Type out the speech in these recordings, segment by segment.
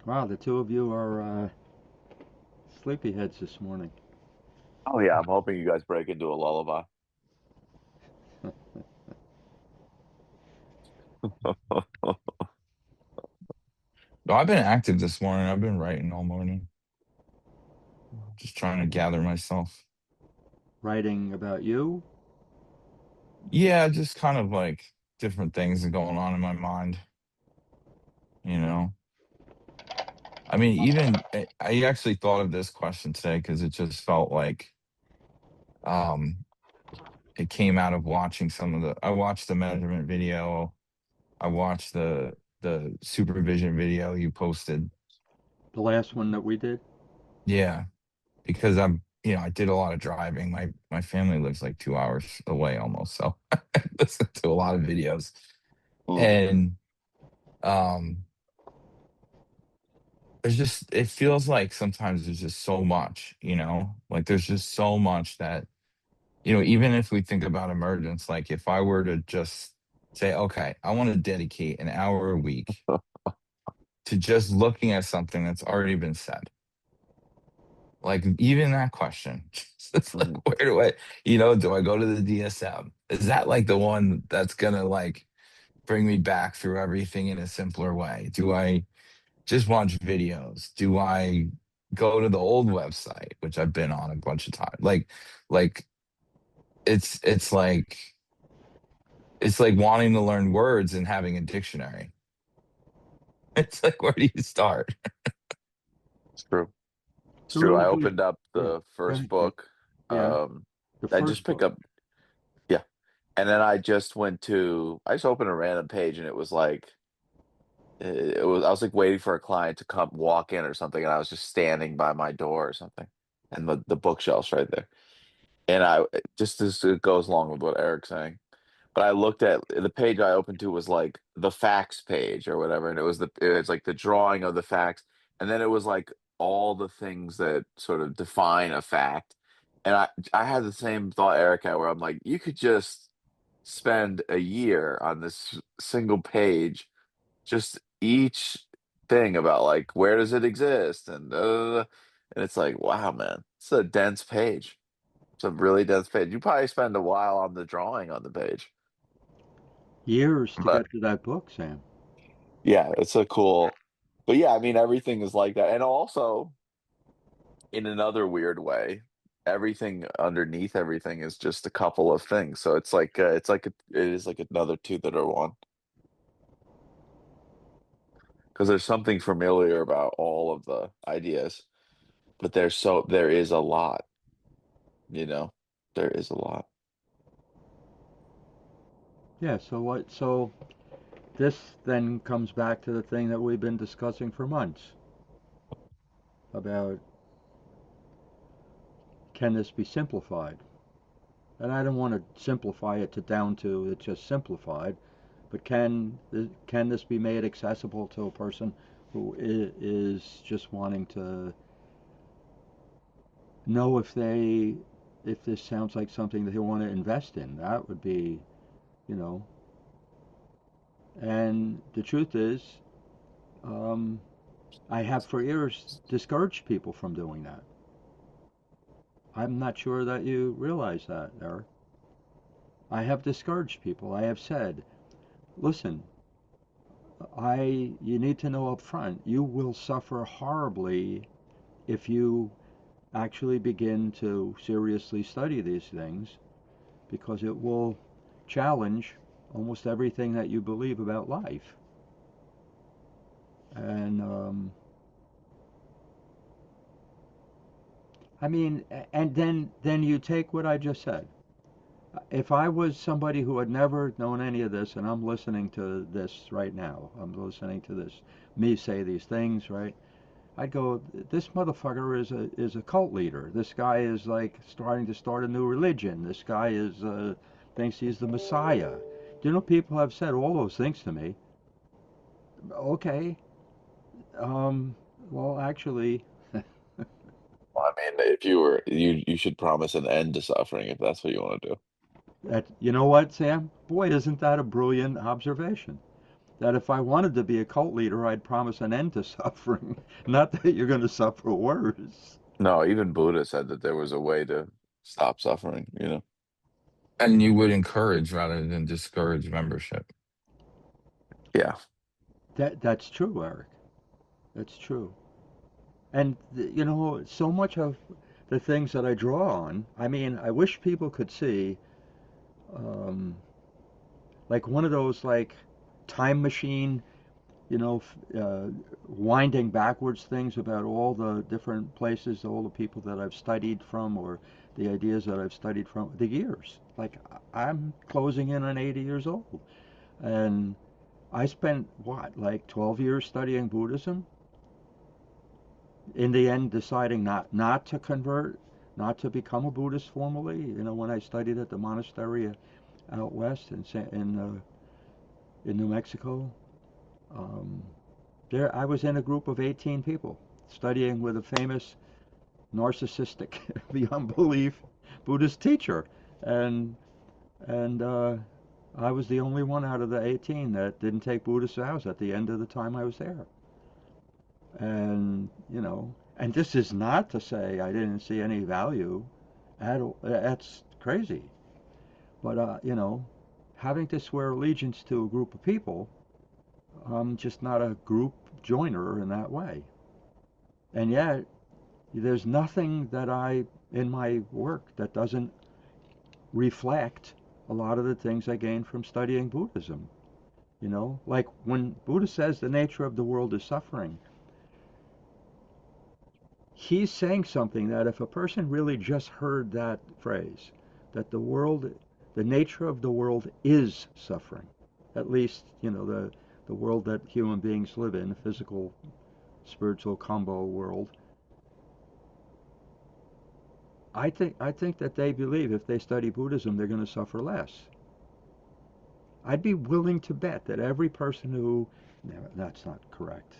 Wow, the two of you are sleepyheads this morning. Oh yeah, I'm hoping you guys break into a lullaby. No, I've been active this morning. I've been writing all morning, just trying to gather myself. Writing about you? Yeah, just kind of like different things are going on in my mind, you know. I mean, even I actually thought of this question today because it just felt like um it came out of watching I watched the measurement video, I watched the supervision video you posted. The last one that we did? Yeah, because I did a lot of driving. My family lives like 2 hours away almost, so I listen to a lot of videos. Mm. And um it feels like sometimes there's just so much, like there's just so much that, even if we think about emergence, like if I were to just say, okay, I want to dedicate an hour a week to just looking at something that's already been said. Like even that question, it's like, Mhm. where do I go to the DSM? Is that like the one that's gonna like bring me back through everything in a simpler way? Do I just watch videos? Do I go to the old website, which I've been on a bunch of times? Like it's it's like it's like wanting to learn words and having a dictionary. It's like where do you start? It's true. It's So true. real I quick, opened up yeah. the Go first ahead, Sam. book. Yeah, Um, the I just first pick book. up, yeah, and then I just opened a random page, and it was like I was like waiting for a client to come walk in or something, and I was just standing by my door or something, and the bookshelf's right there, and just as it goes along with what Eric's saying. But I looked at the page I opened to was like the facts page or whatever, and it was like the drawing of the facts, and then it was like all the things that sort of define a fact. And I had the same thought Eric had, where I'm like, you could just spend a year on this single page, just each thing about like where does it exist and it's like, wow, man, it's a dense page. It's a really dense page. You probably spend a while on the drawing on the page. Years to But get to that book, Sam. yeah, it's a cool. But yeah, I mean, everything is like that. And also, in another weird way, everything underneath everything is just a couple of things. So it is like another two that are one. Because there's something familiar about all of the ideas, but there is a lot, you know, there is a lot. Yeah, so what? So this then comes back to the thing that we've been discussing for months about can this be simplified? And I don't want to simplify it to down to it's just simplified, but can this be made accessible to a person who is just wanting to know if this sounds like something that they want to invest in? That would be, you know. And the truth is, um, I have for years discouraged people from doing that. I'm not sure that you realize that, Eric. I have discouraged people. I have said, listen, you need to know up front, you will suffer horribly if you actually begin to seriously study these things because it will challenge almost everything that you believe about life. And I mean, and then you take what I just said. If I was somebody who had never known any of this, and I'm listening to this right now, I'm listening to this me say these things, right? I'd go, this motherfucker is a cult leader. This guy is like starting to start a new religion. This guy is thinks he's the Messiah. Do you know people have said all those things to me? Okay, um, well, actually, Well, I mean, if you were you should promise an end to suffering if that's what you want to do. that you know what, Sam? Boy, isn't that a brilliant observation? that if I wanted to be a cult leader, I'd promise an end to suffering, not that you're going to suffer worse. No, even Buddha said that there was a way to stop suffering, you know? And you would encourage rather than discourage membership. Yeah. That's true, Eric. That's true. And you know, so much of the things that I draw on, I mean, I wish people could see, um, like one of those like time machine, you know, winding backwards things about all the different places, all the people that I've studied from, or the ideas that I've studied from, the years. Like I'm closing in on 80 years old, and I spent what, like 12 years studying Buddhism. In the end, deciding not to convert, not to become a Buddhist formally. You know, when I studied at the monastery out west in New Mexico, um, there I was in a group of 18 people studying with a famous narcissistic, beyond belief, Buddhist teacher, and and I was the only one out of the 18 that didn't take Buddhist vows at the end of the time I was there. And you know, and this is not to say I didn't see any value at all. That's crazy. But you know, having to swear allegiance to a group of people, I'm just not a group joiner in that way. And yet, there's nothing that I in my work that doesn't reflect a lot of the things I gained from studying Buddhism. You know, like when Buddha says the nature of the world is suffering, he's saying something that if a person really just heard that phrase, that the nature of the world is suffering, at least, you know, the world that human beings live in, the physical, spiritual combo world, I think that they believe if they study Buddhism, they're going to suffer less. I'd be willing to bet that every person who, no, that's not correct.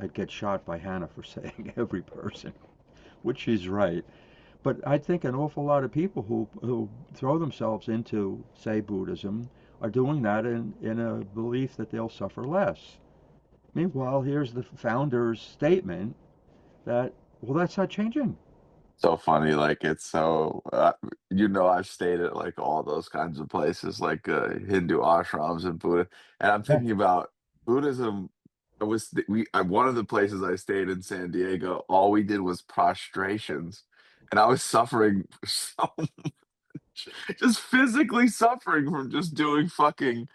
I'd get shot by Hannah for saying every person, which she's right. But I think an awful lot of people who throw themselves into, say, Buddhism are doing that in a belief that they'll suffer less. Meanwhile, here's the founder's statement that, well, that's not changing. So funny, like it's so you know, I've stayed at like all those kinds of places, like Hindu ashrams and Buddha, and I'm Yeah, thinking about Buddhism. I was we one of the places I stayed in San Diego. All we did was prostrations, and I was suffering so much, just physically suffering from just doing fucking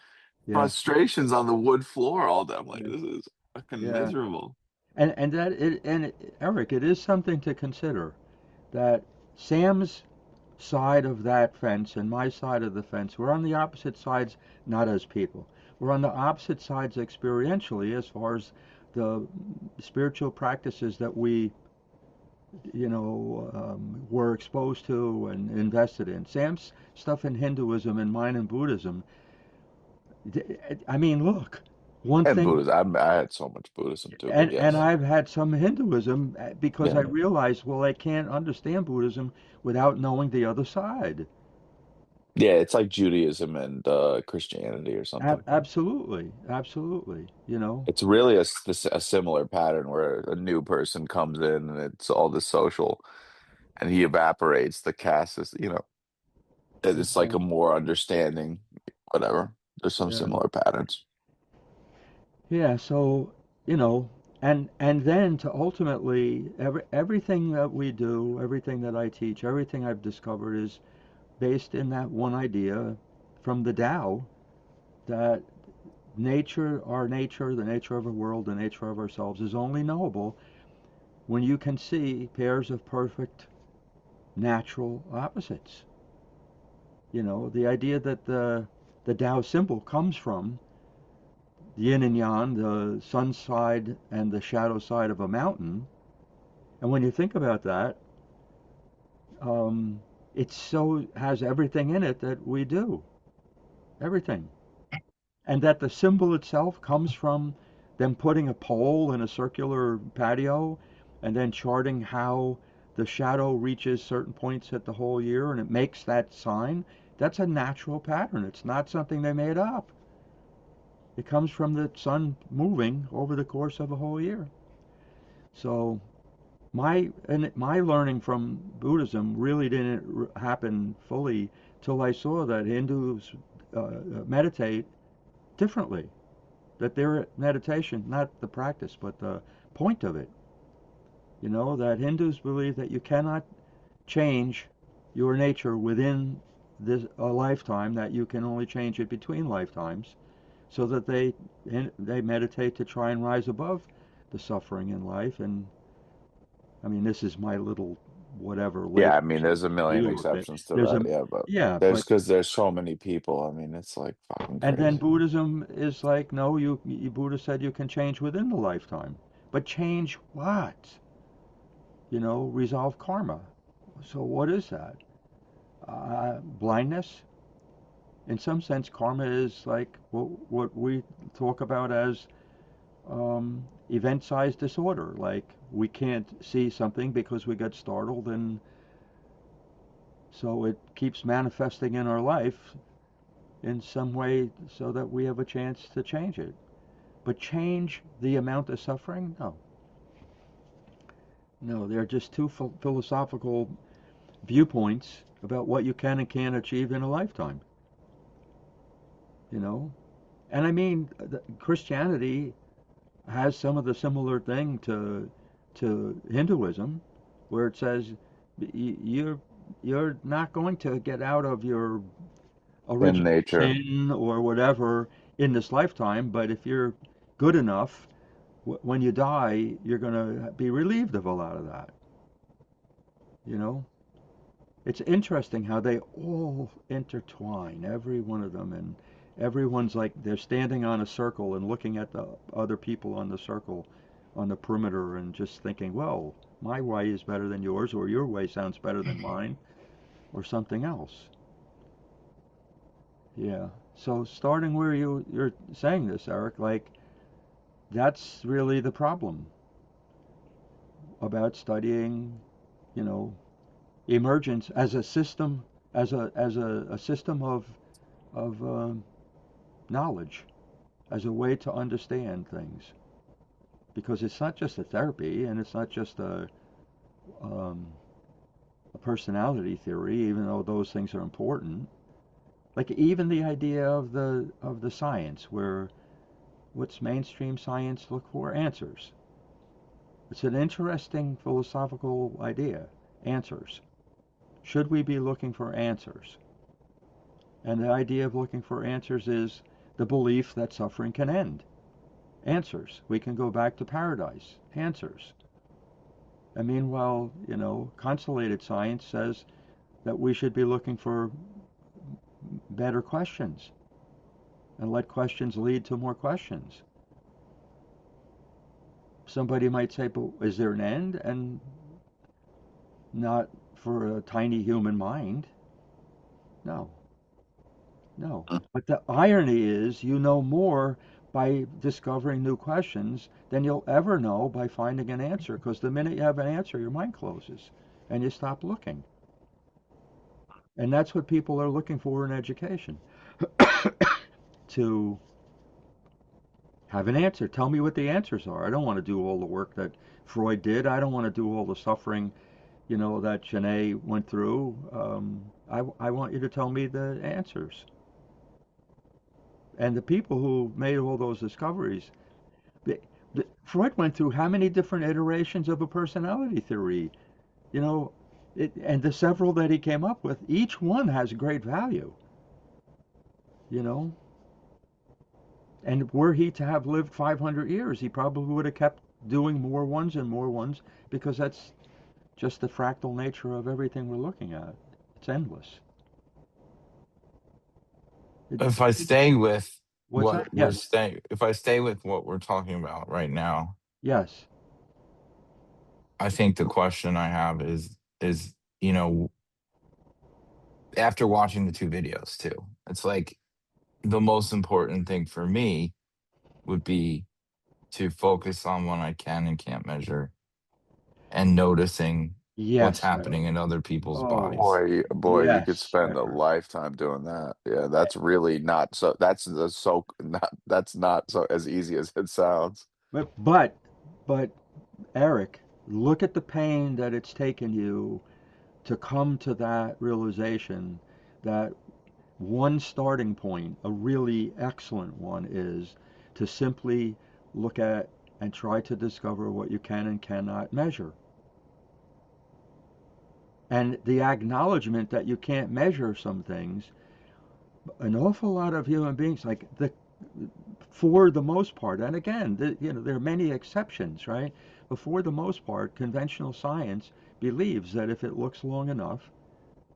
yeah, prostrations on the wood floor all day. I'm like, yeah, this is fucking yeah. miserable. Eric, it is something to consider that Sam's side of that fence and my side of the fence, we're on the opposite sides, not as people. We're on the opposite sides experientially as far as the spiritual practices that we, you know, were exposed to and invested in. Sam's stuff in Hinduism and mine in Buddhism. I mean, look, one And thing, Buddhism, I had so much Buddhism too, but and yes, I've had some Hinduism because I yeah. realized, well, I can't understand Buddhism without knowing the other side. Yeah, it's like Judaism and Christianity or something. Absolutely, absolutely. You know, It's really a similar pattern where a new person comes in and it's all this social, and he evaporates. The caste is, you know, it's like yeah, a more understanding, whatever. There's some yeah, similar patterns. yeah. So you know, and then to ultimately everything that we do, everything that I teach, everything I've discovered is based in that one idea from the Tao that nature, our nature, the nature of our world, the nature of ourselves is only knowable when you can see pairs of perfect natural opposites. You know, the idea that the Tao symbol comes from yin and yang, the sun side and the shadow side of a mountain. And when you think about that, um, it so has everything in it that we do, everything. And that the symbol itself comes from them putting a pole in a circular patio and then charting how the shadow reaches certain points at the whole year and it makes that sign. That's a natural pattern. It's not something they made up. It comes from the sun moving over the course of a whole year. So my learning from Buddhism really didn't happen fully till I saw that Hindus meditate differently. That their meditation, not the practice, but the point of it, that Hindus believe that you cannot change your nature within a lifetime, that you can only change it between lifetimes, so that they meditate to try and rise above the suffering in life. And I mean, this is my little whatever Yeah, I mean, layperson there's a million view of it. exceptions to There's that. a Yeah, but Yeah, there's but because there's so many people. I mean, it's like fucking and then crazy. Buddhism is like, no, Buddha said you can change within the lifetime, but change what? Resolve karma. So what is that? Blindness. In some sense, karma is like what we talk about as event size disorder. Like we can't see something because we got startled, and so it keeps manifesting in our life in some way so that we have a chance to change it. But change the amount of suffering? No. No, they're just two philosophical viewpoints about what you can and can't achieve in a lifetime, you know? And I mean, Christianity has some of the similar thing to Hinduism, where it says you're not going to get out of your In original nature. sin or whatever in this lifetime, but if you're good enough, when you die, you're going to be relieved of a lot of that, you know? It's interesting how they all intertwine, every one of them, and everyone's like they're standing on a circle and looking at the other people on the circle on the perimeter and just thinking, well, my way is better than yours, or your way sounds better than mine, or something else. Yeah. So starting where you're saying this, Erik, like that's really the problem about studying, you know, emergence as a system, as a system of knowledge, as a way to understand things. Because it's not just a therapy, and it's not just um, a personality theory, even though those things are important. Like even the idea of the science, where what's mainstream science look for? Answers. It's an interesting philosophical idea. Answers. Should we be looking for answers? And the idea of looking for answers is the belief that suffering can end. Answers. We can go back to paradise. Answers. And meanwhile, consolidated science says that we should be looking for better questions and let questions lead to more questions. Somebody might say, but is there an end? And not for a tiny human mind. No, no. But the irony is, you know more by discovering new questions than you'll ever know by finding an answer. Because the minute you have an answer, your mind closes and you stop looking. And that's what people are looking for in education to have an answer. Tell me what the answers are. I don't want to do all the work that Freud did. I don't want to do all the suffering, that Janae went through. I want you to tell me the answers. And the people who made all those discoveries, the, Freud went through how many different iterations of a personality theory, you know, and the several that he came up with, each one has great value, you know. And were he to have lived 500 years, he probably would have kept doing more ones and more ones because that's just the fractal nature of everything we're looking at. It's endless. It, If I stay with what's that? Yes. if I stay with what we're talking about right now, Yes. I think the question I have is, after watching the two videos too, it's like the most important thing for me would be to focus on what I can and can't measure and noticing what's Yes, happening Eric. in other people's Oh, bodies. Boy, you could yes, spend a Eric. lifetime doing that. Yeah, that's really not so. That's not so as easy as it sounds. But Eric, look at the pain that it's taken you to come to that realization that one starting point, a really excellent one, is to simply look at and try to discover what you can and cannot measure. And the acknowledgement that you can't measure some things, an awful lot of human beings, like for the most part, and again, there are many exceptions, right? But for the most part, conventional science believes that if it looks long enough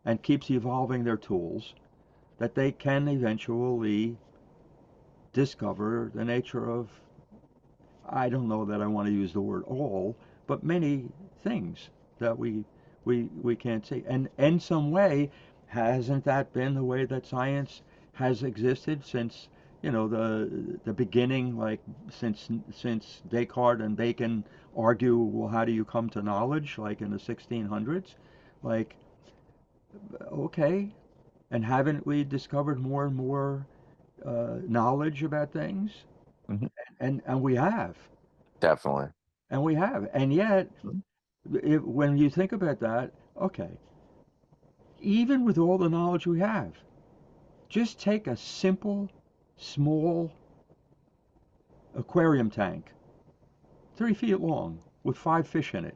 and keeps evolving their tools, that they can eventually discover the nature of, I don't know that I want to use the word all, but many things that we can't see. And in some way, hasn't that been the way that science has existed since, the beginning, like since Descartes and Bacon argue, well, how do you come to knowledge, like in the 1600s? Like, okay, and haven't we discovered more and more knowledge about things? Mhm. And we have. Definitely. And we have. And yet, when you think about that, okay, even with all the knowledge we have, just take a simple, small aquarium tank, 3 feet long, with 5 fish in it.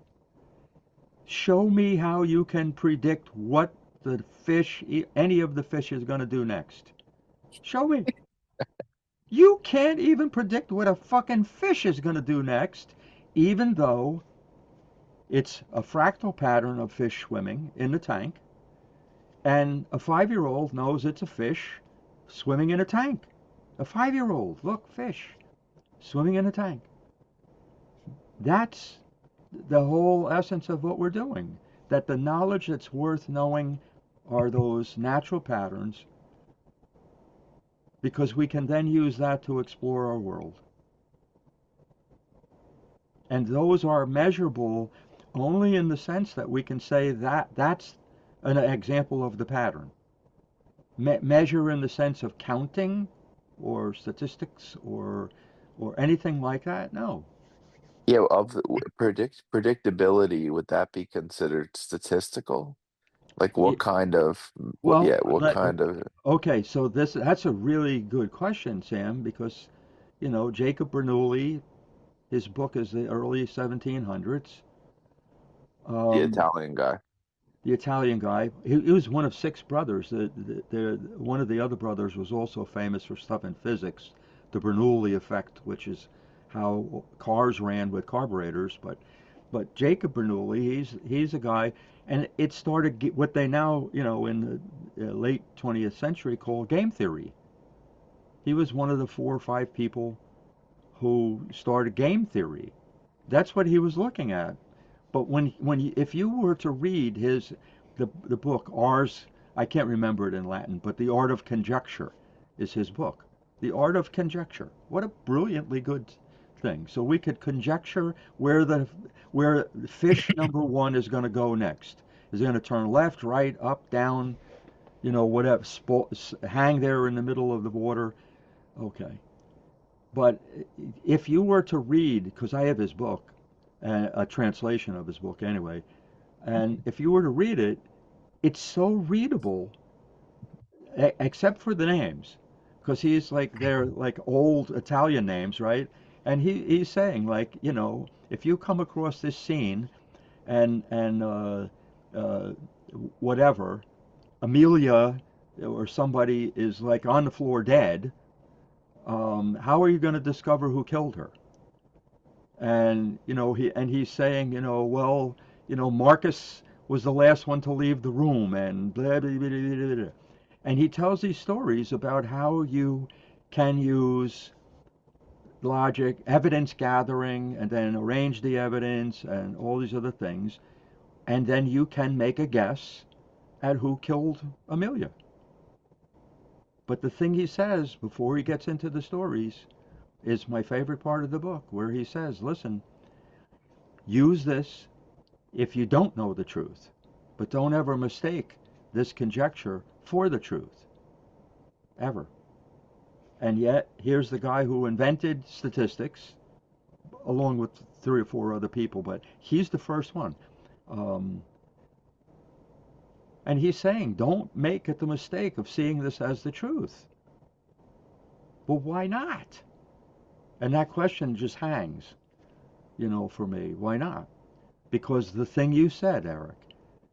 Show me how you can predict what the fish, any of the fish is going to do next. Show me. You can't even predict what a fucking fish is going to do next, even though it's a fractal pattern of fish swimming in the tank, and a 5-year-old knows it's a fish swimming in a tank. A 5-year-old, look, fish swimming in a tank. That's the whole essence of what we're doing. That the knowledge that's worth knowing are those natural patterns, because we can then use that to explore our world. And those are measurable only in the sense that we can say that that's an example of the pattern. Measure in the sense of counting or statistics or anything like that? No. Yeah, predictability, would that be considered statistical? Like what kind of Well, what kind of okay, so that's a really good question, Sam, because Jacob Bernoulli, his book is the early 1700s. the Um, Italian guy? the Italian guy, he was one of 6 brothers. One of the other brothers was also famous for stuff in physics, the Bernoulli effect, which is how cars ran with carburetors. But Jacob Bernoulli, he's a guy, and it started what they now, in the late 20th century, call game theory. He was one of the 4 or 5 people who started game theory. That's what he was looking at. But if you were to read the book, Ars, I can't remember it in Latin, but The Art of Conjecture is his book. The Art of Conjecture. What a brilliantly good thing. So we could conjecture where fish number one is going to go next. Is it going to turn left, right, up, down, whatever, hang there in the middle of the water? Okay. But if you were to read, because I have his book, a translation of his book anyway, and if you were to read it, it's so readable, except for the names, because they're like old Italian names, right? And he's saying, like, if you come across this scene and uh, whatever, Amelia or somebody is like on the floor dead, how are you going to discover who killed her? And he's saying, well, Marcus was the last one to leave the room, and blah, blah, blah, blah, blah. And he tells these stories about how you can use logic, evidence gathering, and then arrange the evidence and all these other things, and then you can make a guess at who killed Amelia. But the thing he says before he gets into the stories is my favorite part of the book, where he says, listen, use this if you don't know the truth. But don't ever mistake this conjecture for the truth, ever. And yet, here's the guy who invented statistics, along with three or four other people, but he's the first one. Um, and he's saying, don't make it the mistake of seeing this as the truth. Well, why not? And that question just hangs, for me. Why not? Because the thing you said, Erik,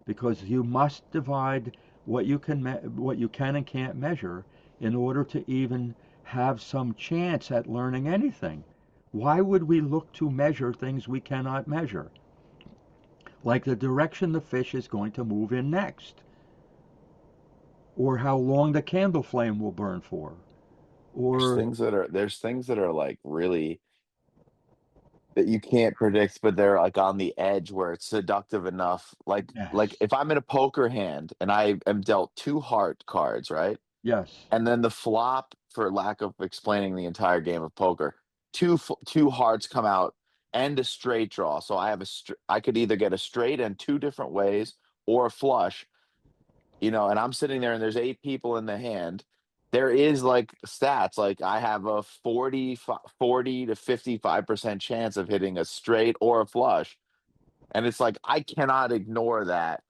because you must divide what you can and can't measure in order to even have some chance at learning anything. Why would we look to measure things we cannot measure? Like the direction the fish is going to move in next, or how long the candle flame will burn for, or There's things that are like really that you can't predict, but they're like on the edge where it's seductive enough. Like yes, if I'm in a poker hand and I am dealt two heart cards, right? yes, And then the flop, for lack of explaining the entire game of poker, two hearts come out and a straight draw. So I could either get a straight and two different ways or a flush, and I'm sitting there and there's eight people in the hand. There is like stats, like I have a 40 to 55% chance of hitting a straight or a flush. And it's like, I cannot ignore that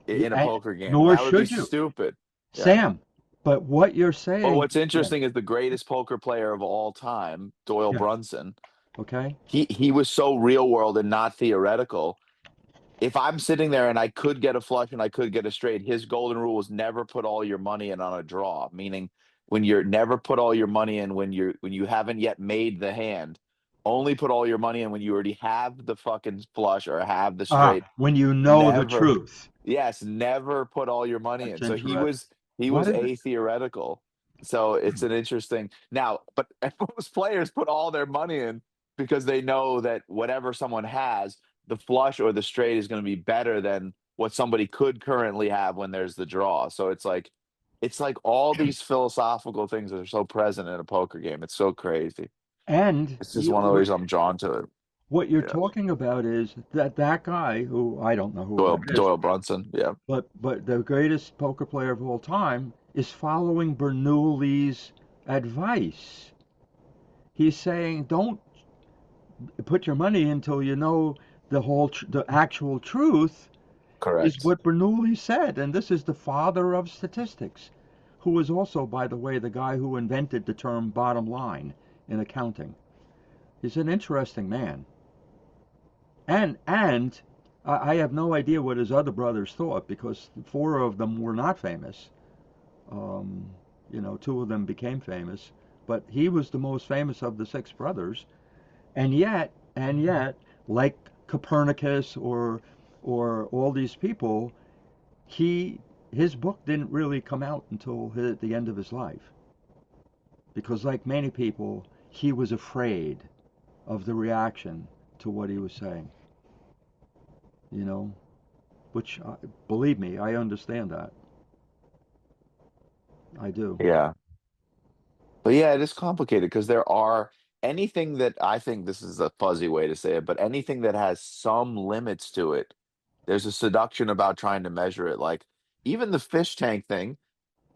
in a poker game. nor That would be should you, stupid. Yeah. Sam. But what you're But saying, what's yeah, interesting is the greatest poker player of all time, Doyle yeah, Brunson, okay. he was so real world and not theoretical. If I'm sitting there and I could get a flush and I could get a straight, his golden rule was never put all your money in on a draw, meaning when you're never put all your money in when you haven't yet made the hand, only put all your money in when you already have the fucking flush or have the straight. When you know the Never, truth. yes, never put all your money That's in. So he interesting. was he What was is it? atheoretical. So it's an interesting now, but most players put all their money in because they know that whatever someone has, the flush or the straight is going to be better than what somebody could currently have when there's the draw. So it's like all these philosophical things that are so present in a poker game. It's so crazy. And It's just one of the ways I'm drawn to it. what you're Yeah. talking about is that guy who I don't know who Doyle that is, Doyle Brunson. Yeah. but the greatest poker player of all time is following Bernoulli's advice. He's saying, don't put your money until you know the actual truth is Correct. what Bernoulli said, and this is the father of statistics, who was also, by the way, the guy who invented the term bottom line in accounting. He's an interesting man, and I have no idea what his other brothers thought because four of them were not famous. Um, two of them became famous, but he was the most famous of the six brothers, and yet, like Copernicus or all these people, he his book didn't really come out until the end of his life because, like many people, he was afraid of the reaction to what he was saying. You know, which believe me, I understand that. I do. Yeah. But yeah, it is complicated because there are anything that I think this is a fuzzy way to say it, but anything that has some limits to it, there's a seduction about trying to measure it. Like even the fish tank thing,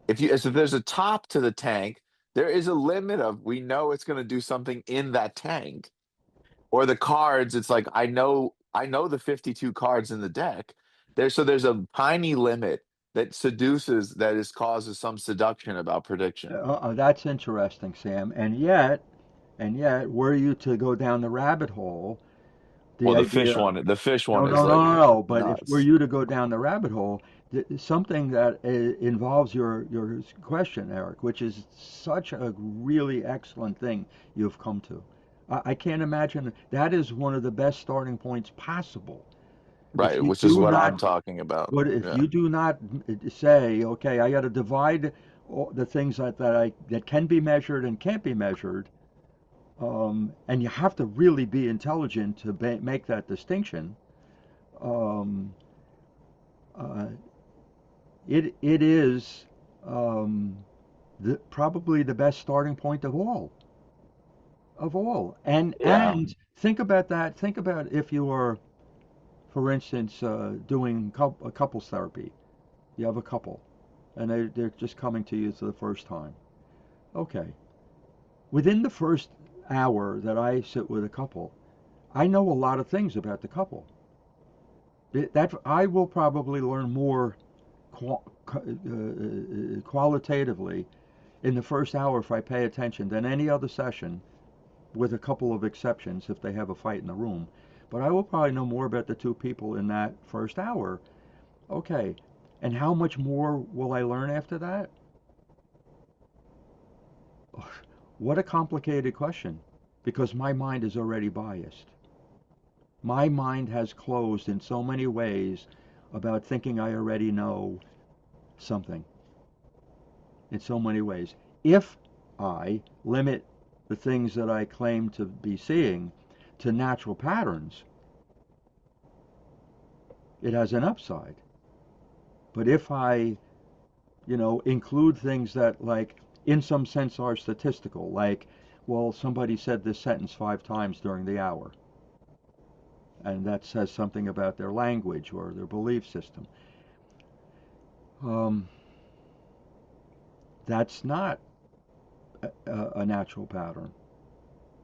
if there's a top to the tank, there is a limit of we know it's going to do something in that tank. Or the cards, it's like I know the 52 cards in the deck. There's a tiny limit that is causes some seduction about prediction. That's interesting, Sam. And yet, were you to go down the rabbit hole, the Well, idea. the fish No, one is no, no, no, like no. But if were nuts. you to go down the rabbit hole, something that involves your question, Erik, which is such a really excellent thing you've come to. I can't imagine that is one of the best starting points possible. If Right, you which is do what not, I'm talking about. what if Yeah. you do not say, okay, I got to divide the things that can be measured and can't be measured, and you have to really be intelligent to make that distinction. Um, uh, it is um, probably the best starting point of all. And Yeah. and think about that. Think about if you are for instance, doing a couples therapy. You have a couple, and they're just coming to you for the first time. Okay. Within the first hour that I sit with a couple, I know a lot of things about the couple. That I will probably learn more qualitatively in the first hour if I pay attention than any other session, with a couple of exceptions if they have a fight in the room. But I will probably know more about the two people in that first hour. Okay. And how much more will I learn after that? What a complicated question, because my mind is already biased. My mind has closed in so many ways about thinking I already know something, in so many ways. If I limit the things that I claim to be seeing to natural patterns, it has an upside. But if I, include things that, like, in some sense are statistical, like, well, somebody said this sentence 5 times during the hour, and that says something about their language or their belief system. Um, that's not a natural pattern.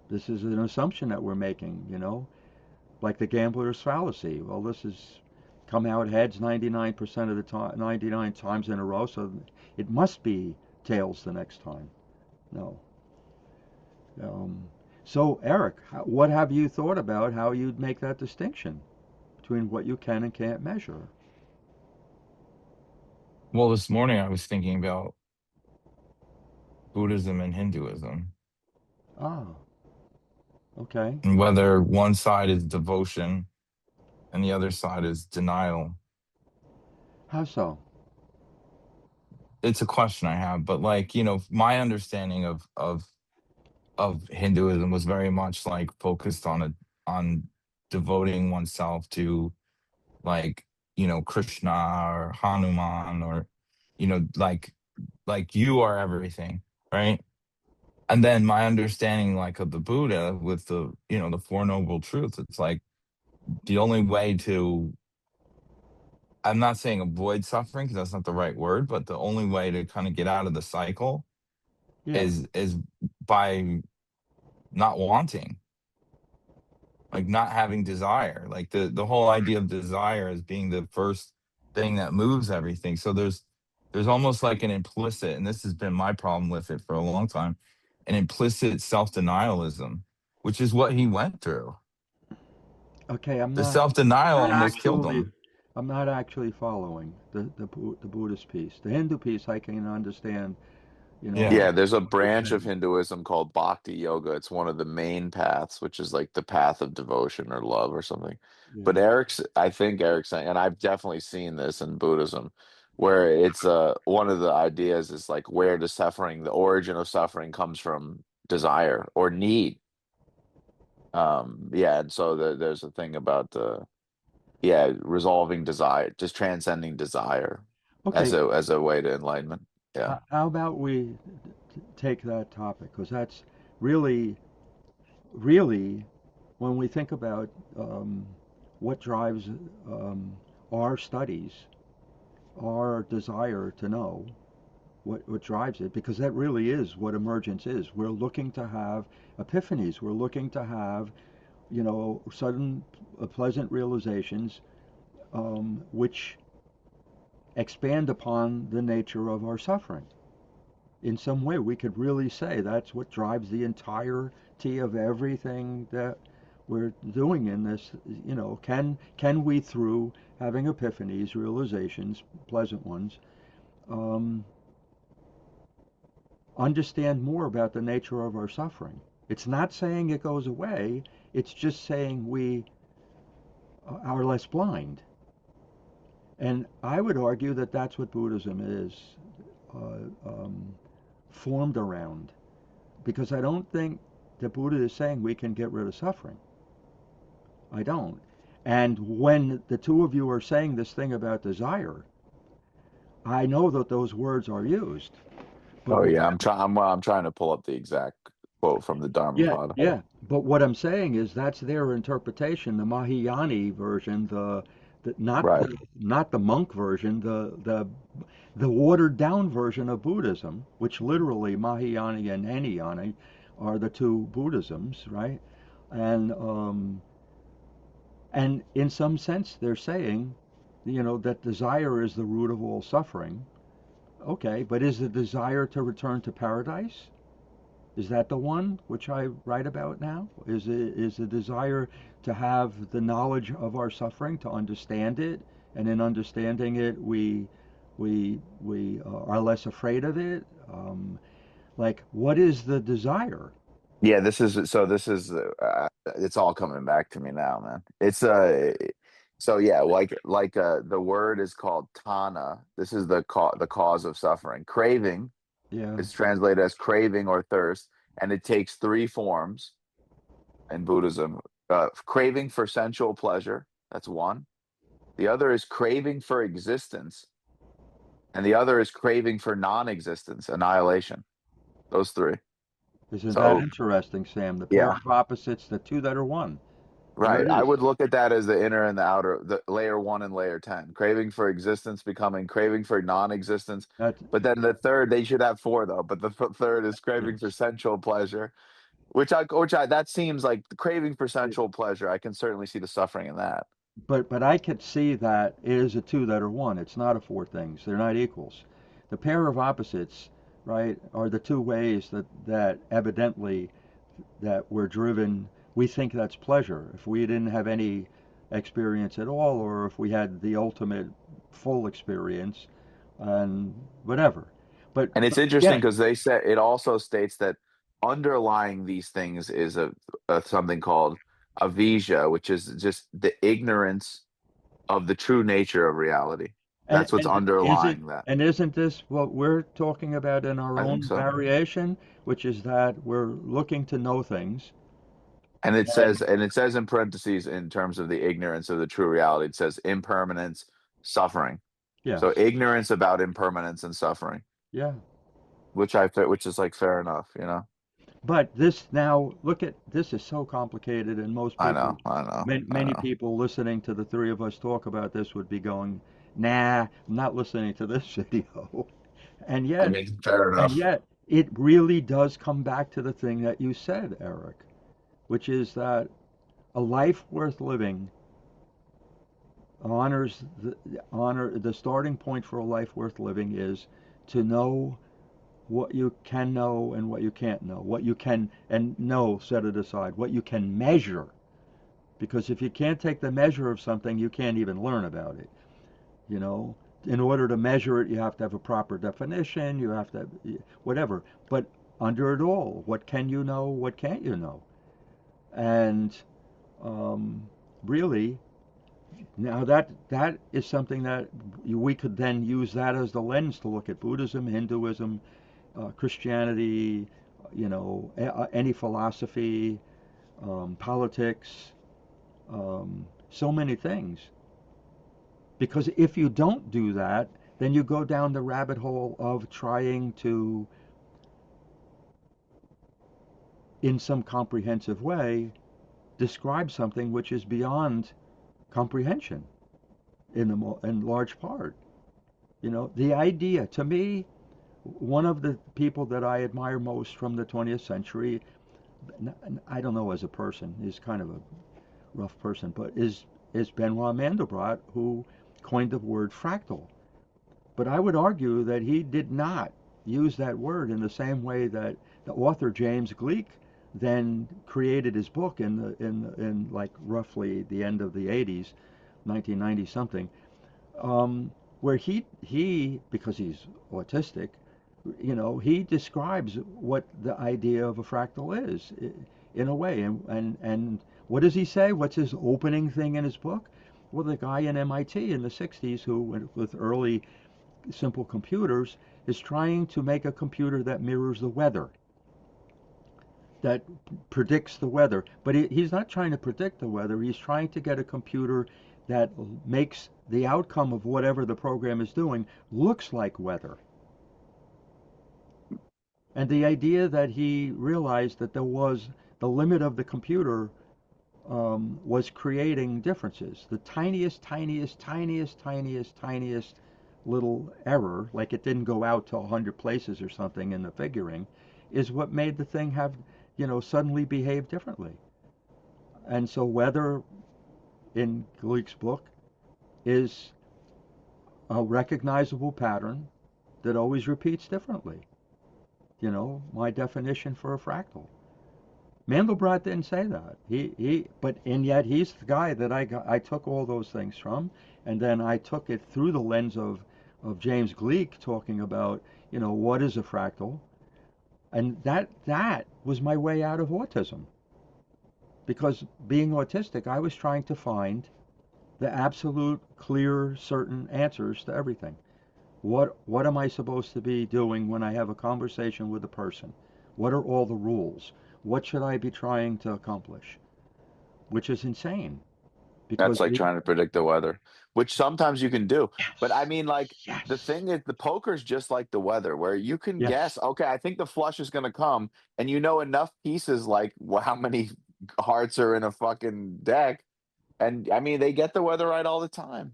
This is an assumption that we're making, like the gambler's fallacy. Well, this is come out heads 99% of the time, 99 times in a row, so it must be tails the next time. No. Um, so, Erik, what have you thought about how you'd make that distinction between what you can and can't measure? Well, this morning I was thinking about Buddhism and Hinduism, Ah, okay. and whether one side is devotion and the other side is denial. How so? It's a question I have, but like, my understanding of Hinduism was very much like focused on devoting oneself to, like, Krishna or Hanuman, or like you are everything, right? And then my understanding, like, of the Buddha, with the Four Noble Truths, it's like the only way to, I'm not saying avoid suffering because that's not the right word, but the only way to kind of get out of the cycle Yeah. is by not wanting, like not having desire. Like the whole idea of desire as being the first thing that moves everything. So there's almost like an implicit, and this has been my problem with it for a long time, an implicit self-denialism, which is what he went through. Okay, I'm The not self-denial not almost killed actually him. I'm not actually following the Buddhist piece. The Hindu piece I can understand, Yeah. Yeah, there's a what you're branch of saying. Hinduism called Bhakti Yoga. It's one of the main paths, which is like the path of devotion or love or something. But Yeah. I think Eric's saying, and I've definitely seen this in Buddhism, where it's one of the ideas is like where the origin of suffering comes from desire or need. Yeah, and so there's a thing about resolving desire, just transcending desire Okay, as a way to enlightenment. Yeah. how about we take that topic, because that's really, really, when we think about what drives um, our studies, our desire to know what drives it, because that really is what emergence is. We're looking to have epiphanies. We're looking to have, sudden pleasant realizations, which expand upon the nature of our suffering. In some way, we could really say that's what drives the entirety of everything that we're doing in this. Can we, through having epiphanies, realizations, pleasant ones, um, understand more about the nature of our suffering? It's not saying it goes away. It's just saying we are less blind. And I would argue that that's what Buddhism is formed around. Because I don't think the Buddha is saying we can get rid of suffering. I don't. And when the two of you are saying this thing about desire, I know that those words are used. But Oh what, yeah, I'm trying to pull up the exact quote from the yeah, Dharmapada. yeah. But what I'm saying is that's their interpretation, the Mahayani version, the Right. not the monk version, the watered down version of Buddhism, which literally Mahayani and Hinayani are the two Buddhisms, right? And and in some sense, they're saying, that desire is the root of all suffering. Okay, but is the desire to return to paradise? Is that the one which I write about now? Is the desire to have the knowledge of our suffering, to understand it, and in understanding it, we are less afraid of it? Like, what is the desire? Yeah, this is it's all coming back to me now, man. It's so yeah, the word is called tana. This is the cause of suffering. Craving Yeah. is translated as craving or thirst, and it takes three forms in Buddhism. Craving for sensual pleasure, that's one. The other is craving for existence, and the other is craving for non-existence, annihilation. Those three. Isn't that So interesting, Sam? The pair yeah, of opposites, the two that are one. There right. it I is. would look at that as the inner and the outer, the layer one and layer 10. Craving for existence becoming craving for non-existence. That But then the third, they should have four though. But the third is craving for yes. sensual pleasure, that seems like the craving for sensual pleasure. I can certainly see the suffering in that. But I could see that it is a two that are one. It's not a four things. They're not equals. The pair of opposites, right, are the two ways that evidently that we're driven. We think that's pleasure. If we didn't have any experience at all, or if we had the ultimate full experience, and whatever. And it's But interesting again, because they said it also states that underlying these things is a something called avijja, which is just the ignorance of the true nature of reality. and That's what's underlying that. isn't this what we're talking about in our I think own so. variation, which is that we're looking to know things. And it says in parentheses in terms of the ignorance of the true reality, it says impermanence, suffering. So Yes. ignorance about impermanence and suffering, Yeah. which is like fair enough, you know. But this now, look at this is so complicated, and most I people, know, I know, I many know. people listening to the three of us talk about this would be going, "Nah, I'm not listening to this video." And I yet, mean, fair and enough. yet, it really does come back to the thing that you said, Eric, which is that a life worth living honors the starting point for a life worth living is to know what you can know and what you can't know, what you can and know, set it aside, what you can measure. Because if you can't take the measure of something, you can't even learn about it. You know, in order to measure it, you have to have a proper definition, you have to, whatever. But under it all, what can you know, what can't you know? And um, really, now that is something that we could then use that as the lens to look at Buddhism, Hinduism, Christianity, any philosophy, politics, so many things. Because if you don't do that, then you go down the rabbit hole of trying to, in some comprehensive way, describe something which is beyond comprehension in large part. The idea, to me, one of the people that I admire most from the 20th century, I don't know as a person, he's kind of a rough person, but is Benoit Mandelbrot, who coined the word fractal. But I would argue that he did not use that word in the same way that the author James Gleick then created his book in like roughly the end of the 80s, 1990 something, where he because he's autistic, he describes what the idea of a fractal is in a way. And what does he say? What's his opening thing in his book? Well, the guy in MIT in the 60s who went with early simple computers is trying to make a computer that mirrors the weather, that predicts the weather. But he's not trying to predict the weather. He's trying to get a computer that makes the outcome of whatever the program is doing looks like weather. And the idea that he realized that there was the limit of the computer was creating differences. The tiniest, tiniest, tiniest, tiniest, tiniest little error, like it didn't go out to 100 places or something in the figuring, is what made the thing have, suddenly behave differently. And so weather in Gleek's book is a recognizable pattern that always repeats differently. My definition for a fractal. Mandelbrot didn't say that. And yet he's the guy that I took all those things from, and then I took it through the lens of James Gleek talking about, what is a fractal, and that was my way out of autism. Because being autistic, I was trying to find the absolute, clear, certain answers to everything. What am I supposed to be doing when I have a conversation with a person? What are all the rules? What should I be trying to accomplish? Which is insane That's because like trying to predict the weather, which sometimes you can do. But I yes, mean, like, the yes, thing is, the poker's just like the weather, where you can yes. guess, okay, I think the flush is going to come, and you know enough pieces, like how many hearts are in a fucking deck. And I mean, they get the weather right all the time,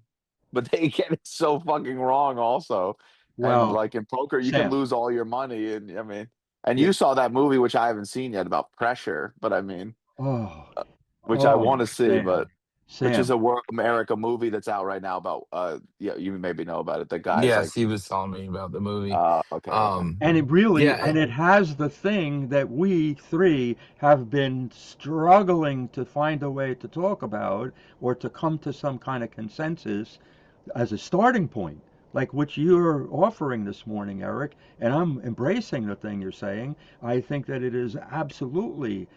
but they get it so fucking wrong also. And Well, like in poker, you can Sam, lose all your money. And I mean, and yeah. you saw that movie, which I haven't seen yet, about pressure, but I mean, Oh, which I oh, want to see, but Sam, which is Sam. a World America movie that's out right now about yeah, you maybe know about it. The guy's Yes, like, he was telling me about the movie. okay, okay. Um, And it really, yeah, and it has the thing that we three have been struggling to find a way to talk about or to come to some kind of consensus as a starting point, like which you're offering this morning, Erik, and I'm embracing the thing you're saying. I think that it is absolutely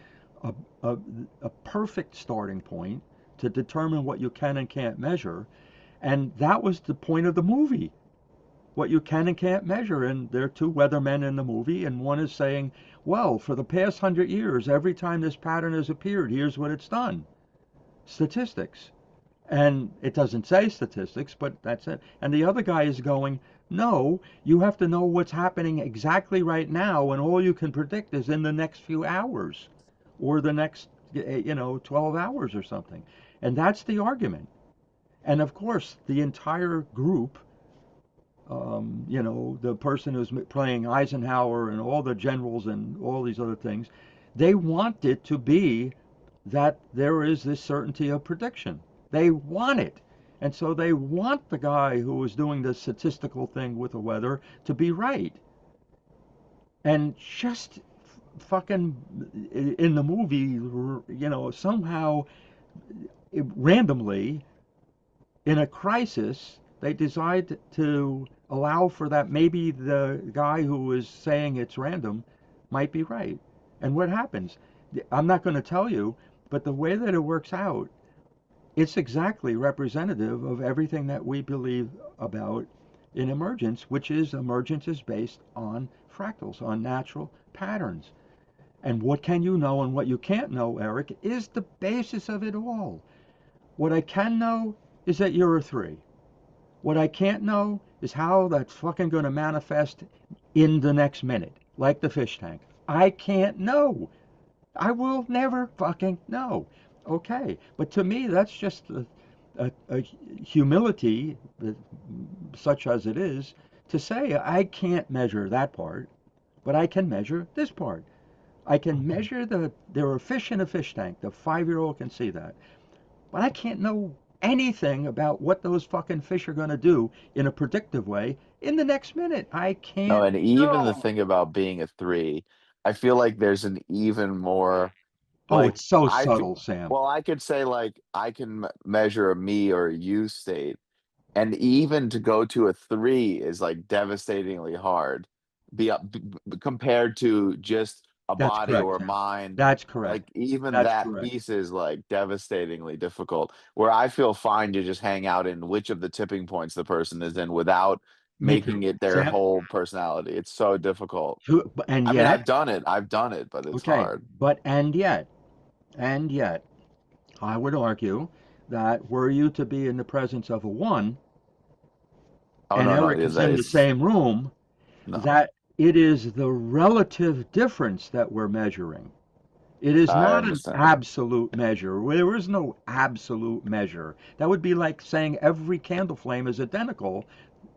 a, a, a perfect starting point to determine what you can and can't measure. And that was the point of the movie, what you can and can't measure. And there are two weathermen in the movie, and one is saying, well, for the past 100 years, every time this pattern has appeared, here's what it's done. Statistics. And it doesn't say statistics, but that's it. And the other guy is going, no, you have to know what's happening exactly right now, and all you can predict is in the next few hours or the next, 12 hours or something. And that's the argument. And of course, the entire group, the person who's playing Eisenhower and all the generals and all these other things, they want it to be that there is this certainty of prediction. They want it. And so they want the guy who is doing the statistical thing with the weather to be right. And just fucking in the movie, somehow randomly in a crisis, they decide to allow for that. Maybe the guy who is saying it's random might be right. And what happens? I'm not going to tell you, but the way that it works out, it's exactly representative of everything that we believe about in emergence, which is emergence is based on fractals, on natural patterns. And what can you know and what you can't know, Erik, is the basis of it all. What I can know is that you're a three. What I can't know is how that's fucking going to manifest in the next minute, like the fish tank. I can't know. I will never fucking know. Okay, but to me, that's just a humility, such as it is, to say I can't measure that part, but I can measure this part. I can measure there are fish in a fish tank. The 5-year-old can see that. But I can't know anything about what those fucking fish are going to do in a predictive way in the next minute. I No, can't and even the know. thing about being a three, I feel like there's an even more Oh, like it's so I f- subtle, Sam. well, I could say like I can measure a me or a you state. And even to go to a three is like devastatingly hard, compared to just a That's body correct, or a Sam. mind. That's correct. Like even That's that correct. piece is like devastatingly difficult. Where I feel fine to just hang out in which of the tipping points the person is in without Me making too. it their Sam, whole personality. It's so difficult. and I mean, yet, I've done it. I've done it, but it's okay, hard. but and yet, I would argue that were you to be in the presence of a one, Oh and no, no, Erik yeah, is in the it's same room, no. that it is the relative difference that we're measuring. It is I not an understand. absolute measure. There is no absolute measure. That would be like saying every candle flame is identical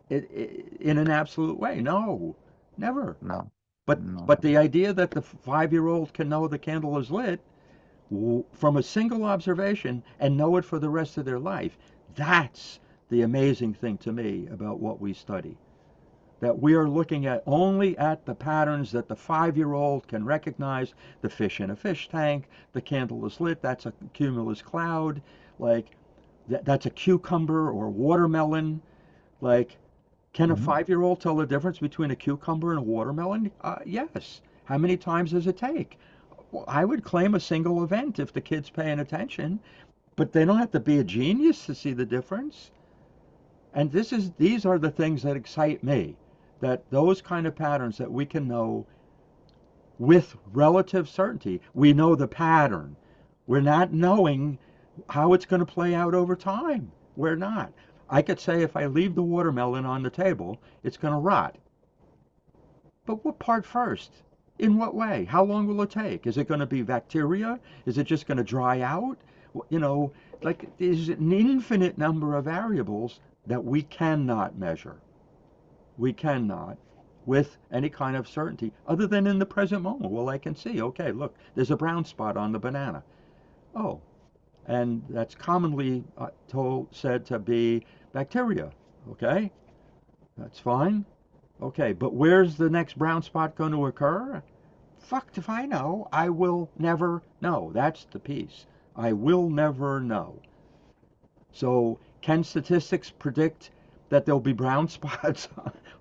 in an absolute way. No, never. No, But no. the idea that the 5-year-old can know the candle is lit from a single observation and know it for the rest of their life, that's the amazing thing to me about what we study. That we are looking at only at the patterns that the 5-year-old can recognize. The fish in a fish tank, the candle is lit, that's a cumulus cloud, like that's a cucumber or watermelon. Like, can a Mhm. 5-year-old tell the difference between a cucumber and a watermelon? Yes. How many times does it take? Well, I would claim a single event if the kid's paying attention, but they don't have to be a genius to see the difference. And these are the things that excite me, that those kind of patterns that we can know with relative certainty. We know the pattern. We're not knowing how it's going to play out over time. We're not. I could say if I leave the watermelon on the table, it's going to rot. But what part first? In what way? How long will it take? Is it going to be bacteria? Is it just going to dry out? You know, like there's an infinite number of variables that we cannot measure. We cannot with any kind of certainty other than in the present moment. Well, I can see, okay, look, there's a brown spot on the banana. Oh, and that's commonly said to be bacteria. Okay, that's fine. Okay, but where's the next brown spot going to occur? Fucked if I know. I will never know. That's the piece. I will never know. So, can statistics predict that there'll be brown spots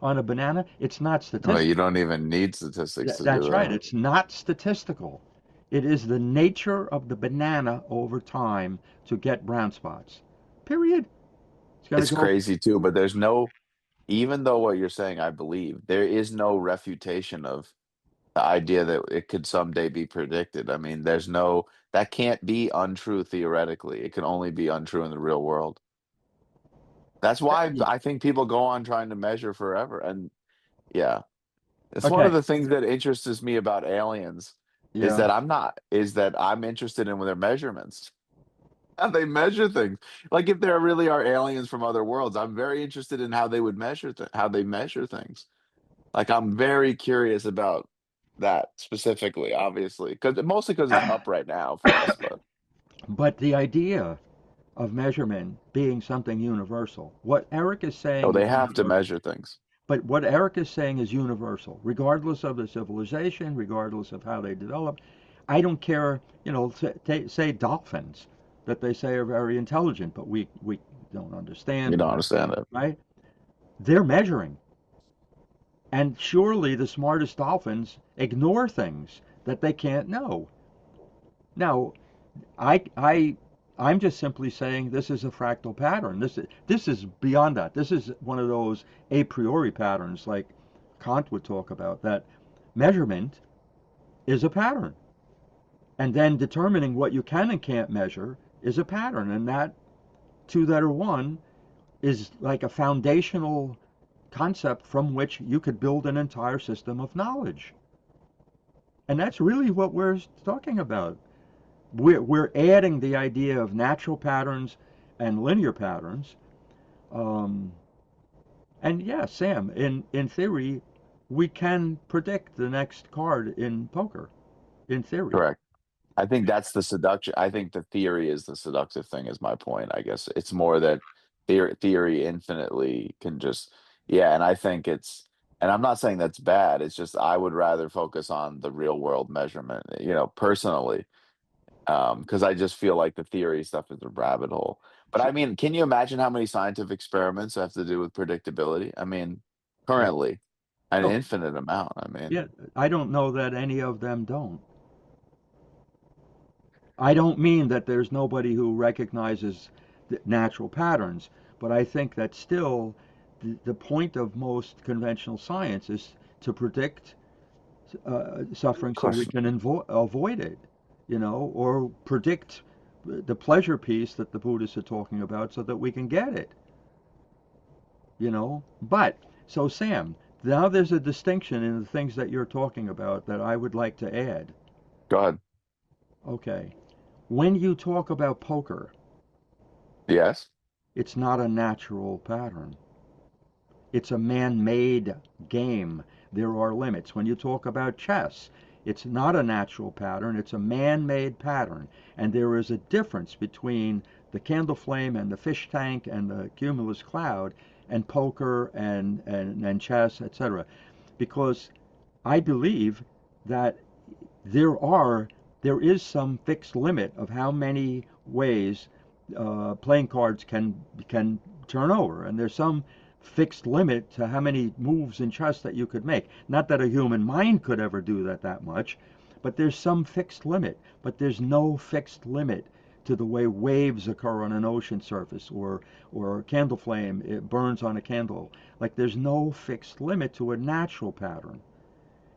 on a banana? It's not Well, you statistical. don't even need statistics to do That's right. that. It's not statistical. It is the nature of the banana over time to get brown spots. Period. It's going to It's go. crazy too, but there's no, even though what you're saying, I believe, there is no refutation of the idea that it could someday be predicted. I mean, there's no, that can't be untrue theoretically. It can only be untrue in the real world. That's why Yeah. I think people go on trying to measure forever. And yeah, it's one of Okay. the things that interests me about aliens Yeah. is that I'm interested in their measurements. How they measure things. Like if there really are aliens from other worlds, I'm very interested in how they would how they measure things. Like I'm very curious about that specifically, obviously, because mostly because it's up right now for us. But But the idea of measurement being something universal, what Eric is no, saying they is have to universal. measure things. But what Eric is saying is universal, regardless of the civilization, regardless of how they develop. I don't care, say dolphins that they say are very intelligent, but we don't You understand don't them, understand it. right? They're measuring. And surely the smartest dolphins ignore things that they can't know. Now, I I I'm just simply saying this is a fractal pattern. This is beyond that. This is one of those a priori patterns like Kant would talk about that measurement is a pattern. And then determining what you can and can't measure is a pattern and that two that are one is like a foundational concept from which you could build an entire system of knowledge. And that's really what we're talking about. We're adding the idea of natural patterns and linear patterns. Um, and yeah, Sam, in theory, we can predict the next card in poker. In theory, Correct. I think that's the seduction. I think the theory is the seductive thing, is my point. I guess it's more that theory infinitely can just, yeah. And I think and I'm not saying that's bad. It's just I would rather focus on the real world measurement, personally, because I just feel like the theory stuff is a rabbit hole. But so, I mean, can you imagine how many scientific experiments have to do with predictability? I mean, yeah. currently, an Oh, infinite amount. I mean, yeah. I don't know that any of them don't. I don't mean that there's nobody who recognizes the natural patterns, but I think that still the point of most conventional science is to predict suffering of so we course, can avoid it, or predict the pleasure piece that the Buddhists are talking about so that we can get it. But, so Sam, now there's a distinction in the things that you're talking about that I would like to add. go ahead. Okay. When you talk about poker, Yes. it's not a natural pattern. It's a man-made game. There are limits. When you talk about chess, it's not a natural pattern, it's a man-made pattern. And there is a difference between the candle flame and the fish tank and the cumulus cloud and poker and chess, etc. Because I believe that there are there is some fixed limit of how many ways playing cards can turn over, and there's some fixed limit to how many moves in chess that you could make. Not that a human mind could ever do that much, but there's some fixed limit. But there's no fixed limit to the way waves occur on an ocean surface, or a candle flame it burns on a candle. Like there's no fixed limit to a natural pattern.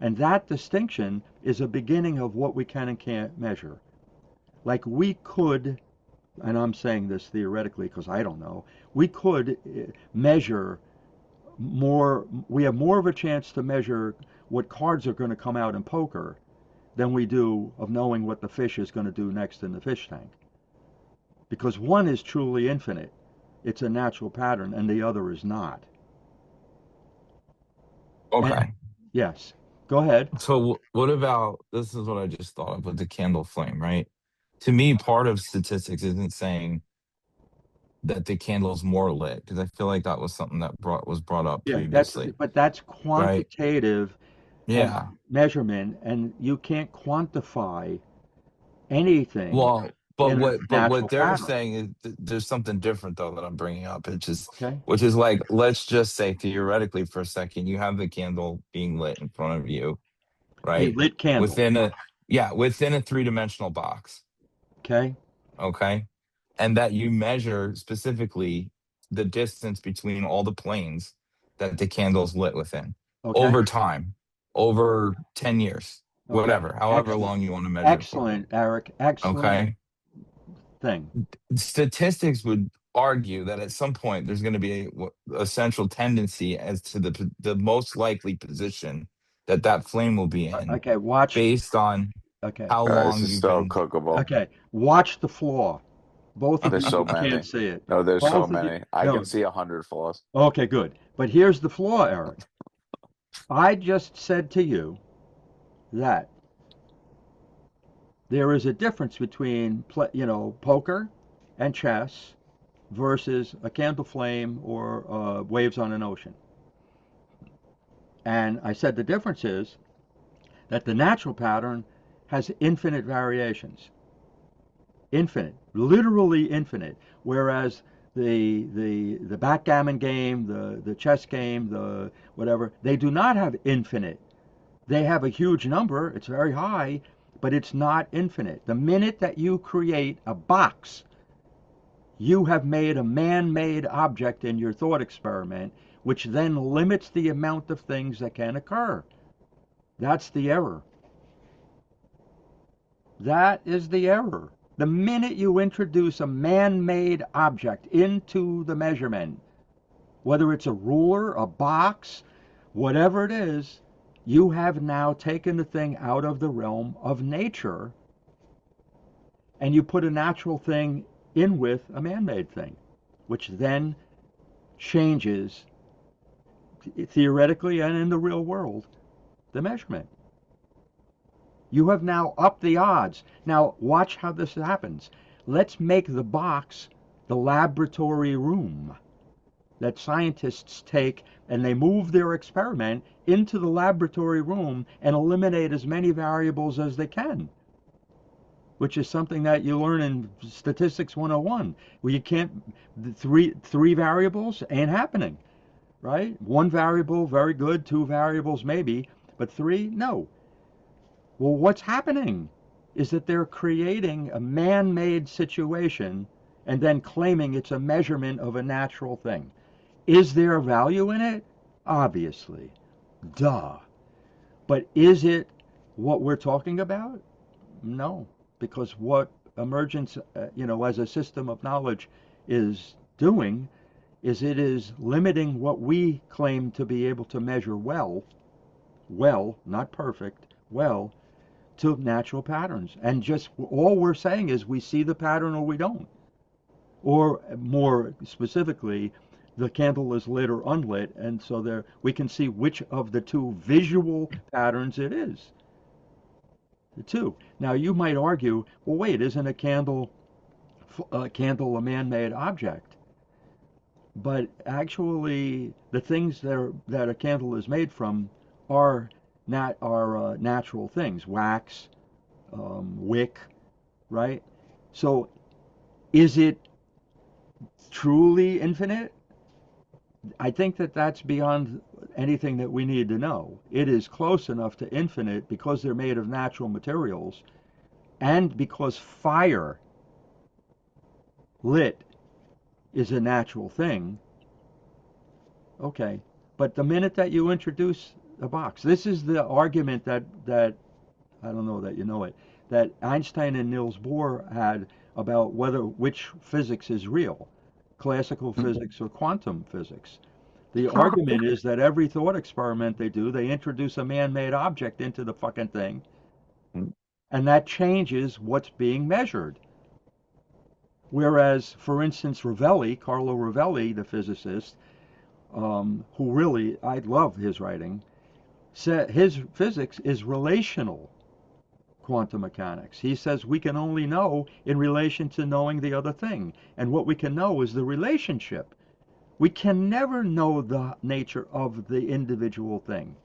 And that distinction is a beginning of what we can and can't measure. Like we could, and I'm saying this theoretically because I don't know, we could measure more, we have more of a chance to measure what cards are going to come out in poker than we do of knowing what the fish is going to do next in the fish tank. Because one is truly infinite, it's a natural pattern, and the other is not. And Okay. yes, go ahead. So what about this is what I just thought of with the candle flame, right? To me, part of statistics isn't saying that the candle's more lit, because I feel like that was something that was brought up Yeah, that's previously, but that's right? quantitative and Yeah. measurement, and you can't quantify anything Well, but in a what natural they're pattern. saying is there's something different though that I'm bringing up. Okay, Which is like, let's just say theoretically for a second, you have the candle being lit in front of you, a right? lit candle. Within a Yeah, within a three-dimensional box, Okay, okay? And that you measure specifically the distance between all the planes that the candle's lit within okay, over time, over 10 years, okay. whatever, however Excellent, long you want to measure it for, excellent, Eric. Excellent okay? thing. Statistics would argue that at some point there's going to be a central tendency as to the most likely position that that flame will be in Okay, watch. based on Okay, how This long is you've so been. cookable. okay. Watch the flaw. Both Oh, of there's you so can't many. see it. No, there's so Both of you. many. I can No. see 100 flaws. Okay, good. But here's the flaw, Eric. I just said to you that there is a difference between poker and chess versus a candle flame or waves on an ocean. And I said the difference is that the natural pattern has infinite variations, infinite, literally infinite, whereas the backgammon game, the chess game, the whatever, they do not have infinite. They have a huge number, it's very high, but it's not infinite. The minute that you create a box, you have made a man-made object in your thought experiment, which then limits the amount of things that can occur. That's the error. That is the error. The minute you introduce a man-made object into the measurement, whether it's a ruler, a box, whatever it is, you have now taken the thing out of the realm of nature and you put a natural thing in with a man-made thing, which then changes theoretically and in the real world the measurement. You have now upped the odds. Now watch how this happens. Let's make the box the laboratory room that scientists take and they move their experiment into the laboratory room and eliminate as many variables as they can, which is something that you learn in statistics 101, where you can't, the three variables ain't happening, right? One variable, very good, two variables, maybe, but three, no. Well, what's happening is that they're creating a man-made situation and then claiming it's a measurement of a natural thing. Is there a value in it? Obviously. Duh. But is it what we're talking about? No. Because what emergence, as a system of knowledge is doing is it is limiting what we claim to be able to measure well, not perfect, well, to natural patterns. And just all we're saying is we see the pattern or we don't. Or more specifically, the candle is lit or unlit, and so there we can see which of the two visual patterns it is. The two. Now you might argue, well, wait, isn't a candle a man-made object? But actually, the things that a candle is made from are natural things, wax, wick, right? So is it truly infinite? I think that that's beyond anything that we need to know. It is close enough to infinite because they're made of natural materials and because fire lit is a natural thing. Okay. But the minute that you introduce a box, this is the argument that I don't know that you know it, that Einstein and Niels Bohr had about which physics is real, classical physics or quantum physics. The argument is that every thought experiment they do, they introduce a man-made object into the fucking thing, and that changes what's being measured. Whereas, for instance, Carlo Rovelli, the physicist, who really, I love his writing, said his physics is relational quantum mechanics. He says we can only know in relation to knowing the other thing, and what we can know is the relationship. We can never know the nature of the individual thing.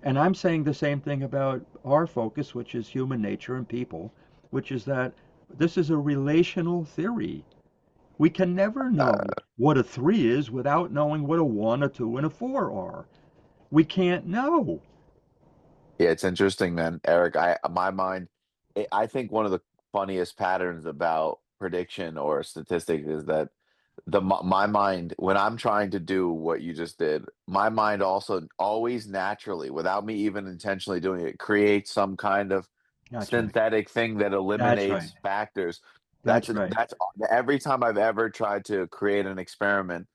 And I'm saying the same thing about our focus, which is human nature and people, which is that this is a relational theory. We can never know what a three is without knowing what a one, a two, and a four are. We can't know. Yeah, it's interesting, man. Eric, my mind, I think one of the funniest patterns about prediction or statistics is that my mind, when I'm trying to do what you just did, my mind also always naturally, without me even intentionally doing it, creates some kind of That's right. synthetic thing that That's right. eliminates factors. That's right. That's every time I've ever tried to create an experiment,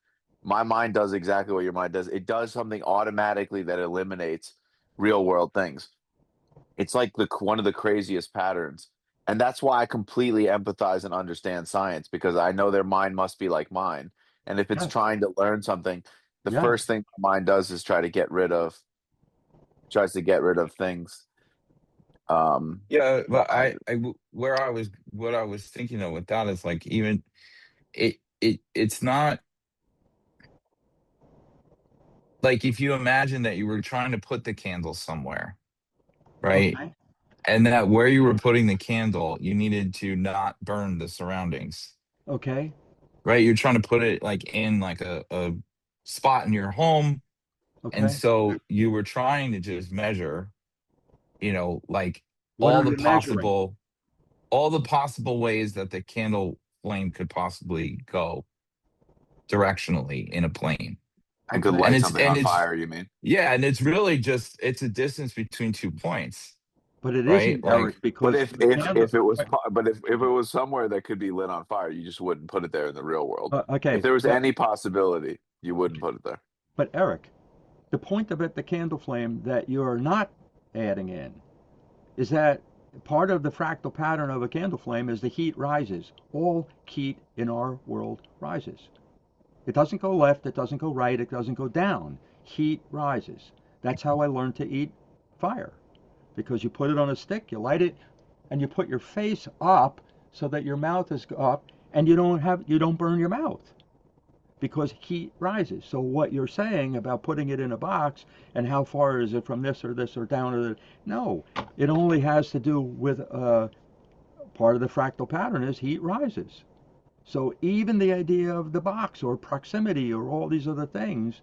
my mind does exactly what your mind does. It does something automatically that eliminates real world things. It's like one of the craziest patterns. And that's why I completely empathize and understand science because I know their mind must be like mine. And if it's Yes. trying to learn something, the Yes. first thing my mind does is tries to get rid of things. Yeah, but Behind it. what I was thinking of with that is like even it's not like if you imagine that you were trying to put the candle somewhere, right? Okay. And that where you were putting the candle, you needed to not burn the surroundings, Okay. right? You're trying to put it like in like a spot in your home. And Okay. so you were trying to just measure, like What all are the you measuring? possible all the possible ways that the candle flame could possibly go directionally in a plane. I could Okay. And light it's something and on it's fire, you mean? yeah, and it's really just it's a distance between 2 points, But it right? isn't, Like Eric, because the candle. But if it was somewhere that could be lit on fire, you just wouldn't put it there in the real world. If Okay. there was But any possibility, you wouldn't put it there. Eric, the point about the candle flame that you're not adding in is that part of the fractal pattern of a candle flame is the heat rises. All heat in our world rises. It doesn't go left, it doesn't go right, it doesn't go down. Heat rises. That's how I learned to eat fire. Because you put it on a stick, you light it, and you put your face up so that your mouth is up and you don't burn your mouth because heat rises. So what you're saying about putting it in a box and how far is it from this or down or no, it only has to do with part of the fractal pattern is heat rises. So even the idea of the box or proximity or all these other things,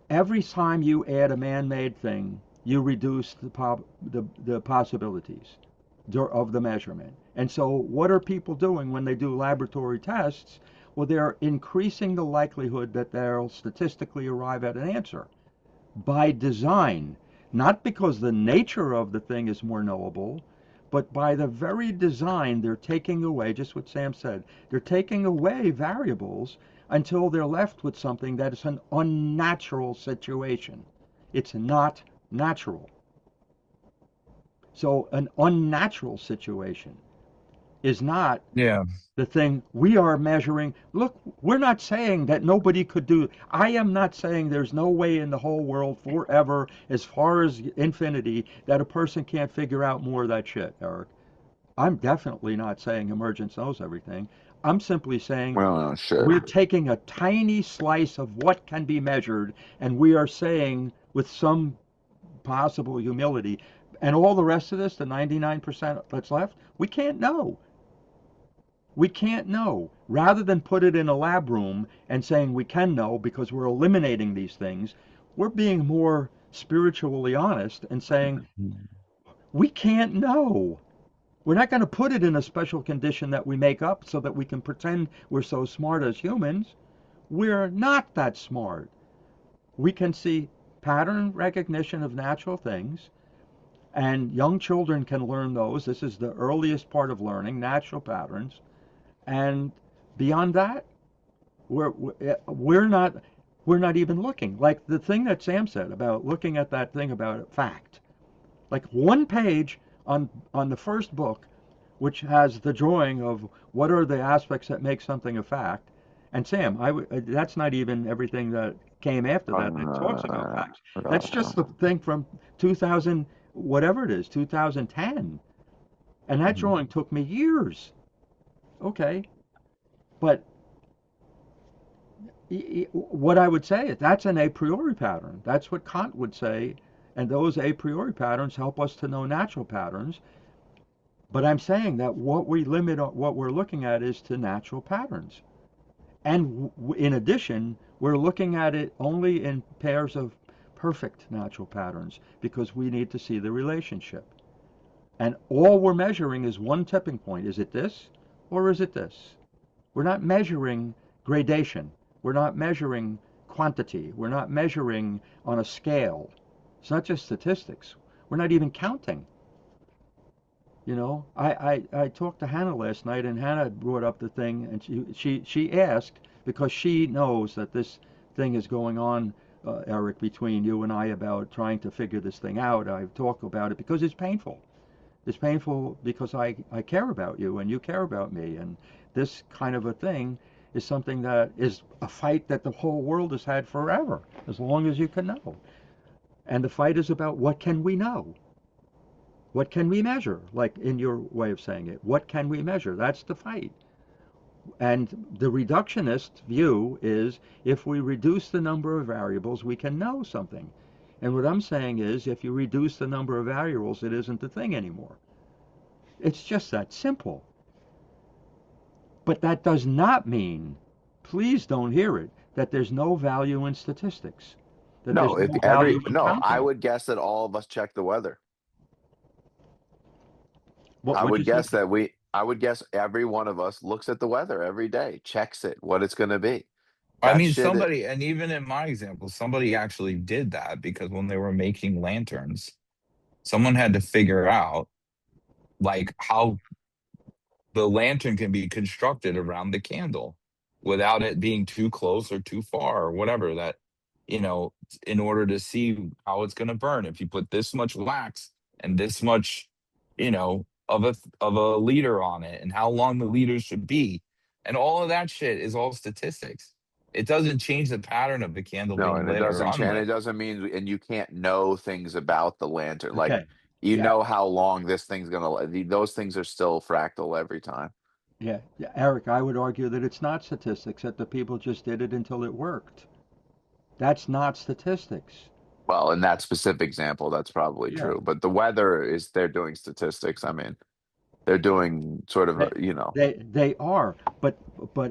every time you add a man-made thing, you reduce the possibilities of the measurement. And so what are people doing when they do laboratory tests? Well, they're increasing the likelihood that they'll statistically arrive at an answer by design, not because the nature of the thing is more knowable, but by the very design, they're taking away, just what Sam said, they're taking away variables until they're left with something that is an unnatural situation. It's not natural. So an unnatural situation is not Yeah. the thing we are measuring. Look, we're not saying that nobody could do. I am not saying there's no way in the whole world forever, as far as infinity, that a person can't figure out more of that shit, Eric. I'm definitely not saying emergence knows everything. I'm simply saying Well, sure. we're taking a tiny slice of what can be measured, and we are saying with some possible humility, and all the rest of this, the 99% that's left, we can't know. We can't know. Rather than put it in a lab room and saying we can know because we're eliminating these things, we're being more spiritually honest and saying we can't know. We're not going to put it in a special condition that we make up so that we can pretend we're so smart as humans. We're not that smart. We can see pattern recognition of natural things, and young children can learn those. This is the earliest part of learning, natural patterns. And beyond that, we're not we're not even looking. Like the thing that Sam said about looking at that thing about fact. Like one page on the first book, which has the drawing of what are the aspects that make something a fact. And Sam, that's not even everything that came after that that talks about facts. That's just the thing from 2000, whatever it is, 2010. And that drawing took me years. Okay, but what I would say is that's an a priori pattern. That's what Kant would say, and those a priori patterns help us to know natural patterns. But I'm saying that what we limit what we're looking at is to natural patterns. And in addition, we're looking at it only in pairs of perfect natural patterns because we need to see the relationship. And all we're measuring is one tipping point. Is it this or is it this? We're not measuring gradation. We're not measuring quantity. We're not measuring on a scale. It's not just statistics. We're not even counting. You know, I talked to Hannah last night, and Hannah brought up the thing, and she asked because she knows that this thing is going on, Eric, between you and I about trying to figure this thing out. I've talked about it because it's painful. It's painful because I care about you and you care about me, and this kind of a thing is something that is a fight that the whole world has had forever, as long as you can know. And the fight is about what can we know? What can we measure? Like in your way of saying it, what can we measure? That's the fight. And the reductionist view is if we reduce the number of variables, we can know something. And what I'm saying is if you reduce the number of variables, it isn't the thing anymore. It's just that simple. But that does not mean, please don't hear it, that there's no value in statistics, that there's No, if no every value in no, I counting. would guess that all of us check the weather. What would you say? I would guess every one of us looks at the weather every day, checks it, what it's going to be. I That mean, shit. somebody, and even in my example, somebody actually did that because when they were making lanterns, someone had to figure out like how the lantern can be constructed around the candle without it being too close or too far or whatever that, you know, in order to see how it's going to burn. If you put this much wax and this much, of a liter on it and how long the liters should be. And all of that shit is all statistics. It doesn't change the pattern of the candle No, being and it lit or doesn't and it unlit. doesn't mean and you can't know things about the lantern. Like Okay. you Yeah. know how long this thing's those things are still fractal every time. Yeah. Yeah. Eric, I would argue that it's not statistics, that the people just did it until it worked. That's not statistics. Well, in that specific example, that's probably Yeah. true. But the weather is they're doing statistics. I mean, they're doing sort of, They, you know. they are, but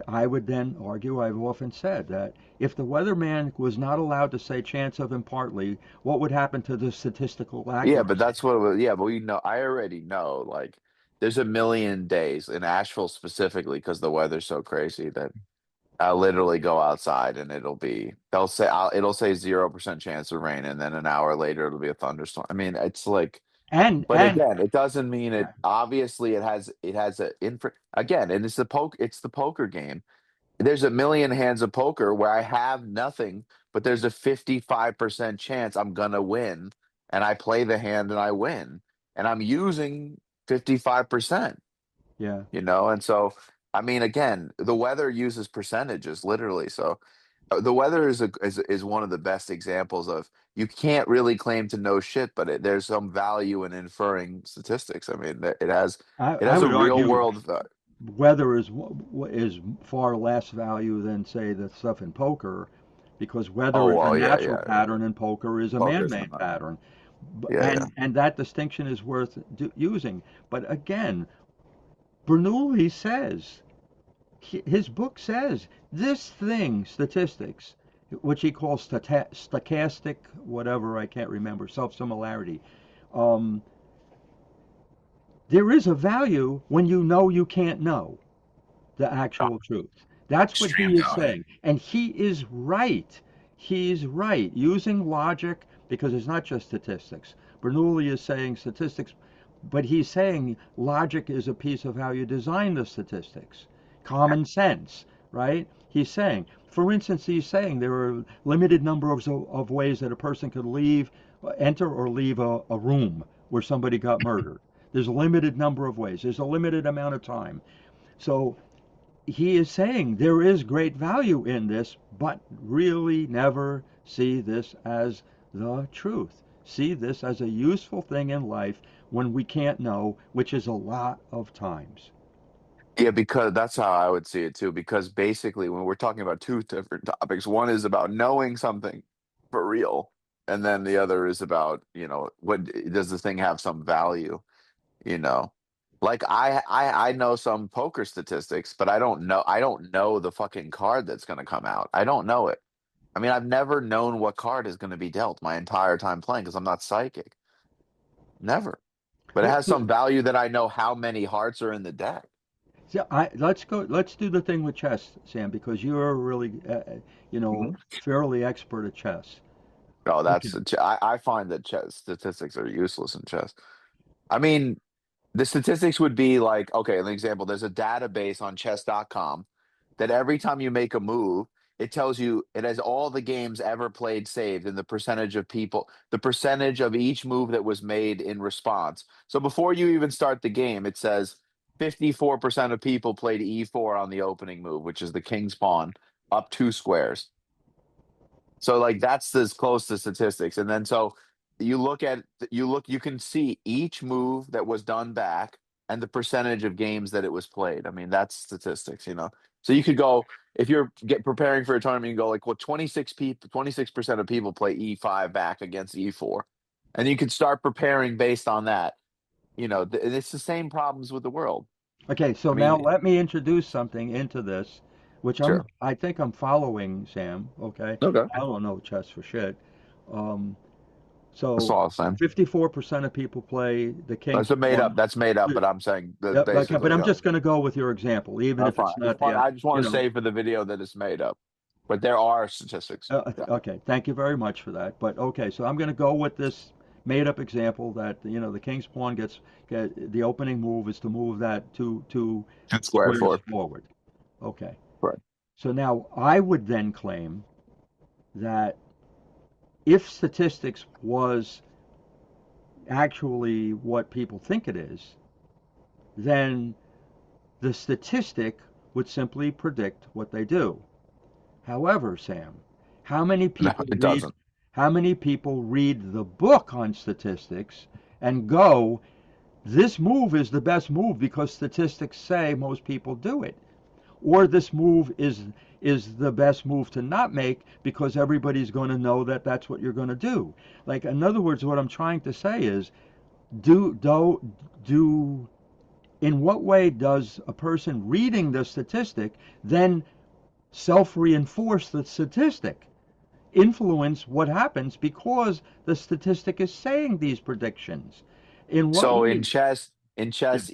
I would then argue, I've often said that if the weatherman was not allowed to say chance of and partly, what would happen to the statistical Yeah, but accuracy? that's what it was. Yeah, but we know, I already know, like, there's a million days in Asheville specifically because the weather's so crazy that I'll literally go outside and it'll say 0% chance of rain, and then an hour later it'll be a thunderstorm. I mean, it's like, but And again, it doesn't mean yeah, it. Obviously, it has a again, and it's the poker game. There's a million hands of poker where I have nothing, but there's a 55% chance I'm gonna win, and I play the hand and I win. and I'm using 55%, Yeah. and so, I mean, again, the weather uses percentages literally. So the weather is one of the best examples of, you can't really claim to know shit, but there's some value in inferring statistics. I mean, it has it I has a would real argue world. weather is far less value than say the stuff in poker, because weather Oh is a well, yeah, natural yeah, yeah. pattern and poker is a Poker's man-made not. pattern. Yeah, yeah. And that distinction is worth using. But again, Bernoulli says, his book says, this thing, statistics, which he calls stochastic, whatever, I can't remember, self-similarity. Um, there is a value when you know you can't know the Oh, actual truth. That's what extreme he is value. saying. And he is right. He's right. Using logic, because it's not just statistics. Bernoulli is saying statistics, but he's saying logic is a piece of how you design the statistics. Common sense, right? He's saying, for instance, he's saying there are limited number of ways that a person could leave, enter or leave a room where somebody got murdered. There's a limited number of ways. There's a limited amount of time. So he is saying there is great value in this, but really never see this as the truth. See this as a useful thing in life when we can't know, which is a lot of times. Yeah, because that's how I would see it too. Because basically, when we're talking about two different topics, one is about knowing something for real, and then the other is about, what does the thing have some value? You know, like I know some poker statistics, but I don't know the fucking card that's going to come out. I don't know it. I mean, I've never known what card is going to be dealt my entire time playing because I'm not psychic. Never. But it Well, has some value that I know how many hearts are in the deck. so let's go. Let's do the thing with chess, Sam, because you're really, Mhm. fairly expert at chess. Oh, Okay. I find that chess statistics are useless in chess. I mean, the statistics would be like, okay, an example, there's a database on chess.com that every time you make a move, it tells you it has all the games ever played saved and the percentage of people, the percentage of each move that was made in response. So before you even start the game, it says 54% of people played e4 on the opening move, which is the king's pawn, up 2 squares. So like that's as close to statistics. And then so you can see each move that was done back and the percentage of games that it was played. I mean, that's statistics. So you could go, if you're preparing for a tournament, you go like, well, 26% of people play E5 back against E4. And you could start preparing based on that. And it's the same problems with the world. Okay, so I now mean, let me introduce something into this, which sure. I think I'm following, Sam. Okay, Okay. I don't know chess for shit. Um, That's so all I'm saying. 54% of people play the king's pawn. That's made up, but I'm saying that Yep, okay, but basically, I'm yeah. just going to go with your example, even That's if fine. it's not the, I just you want to know. say for the video that it's made up, but there are statistics. Yeah. Okay, thank you very much for that. But okay, so I'm going to go with this made-up example that the king's pawn the opening move is to move that two It's squared squares for. forward. Okay, Right. so now I would then claim that if statistics was actually what people think it is, then the statistic would simply predict what they do. However, Sam, how many No, people it read doesn't. how many people read the book on statistics and go, this move is the best move because statistics say most people do it, or this move is the best move to not make because everybody's going to know that that's what you're going to do. Like, in other words, what I'm trying to say is, do in what way does a person reading the statistic then self-reinforce the statistic, influence what happens because the statistic is saying these predictions? In what So way? in Yeah. chess,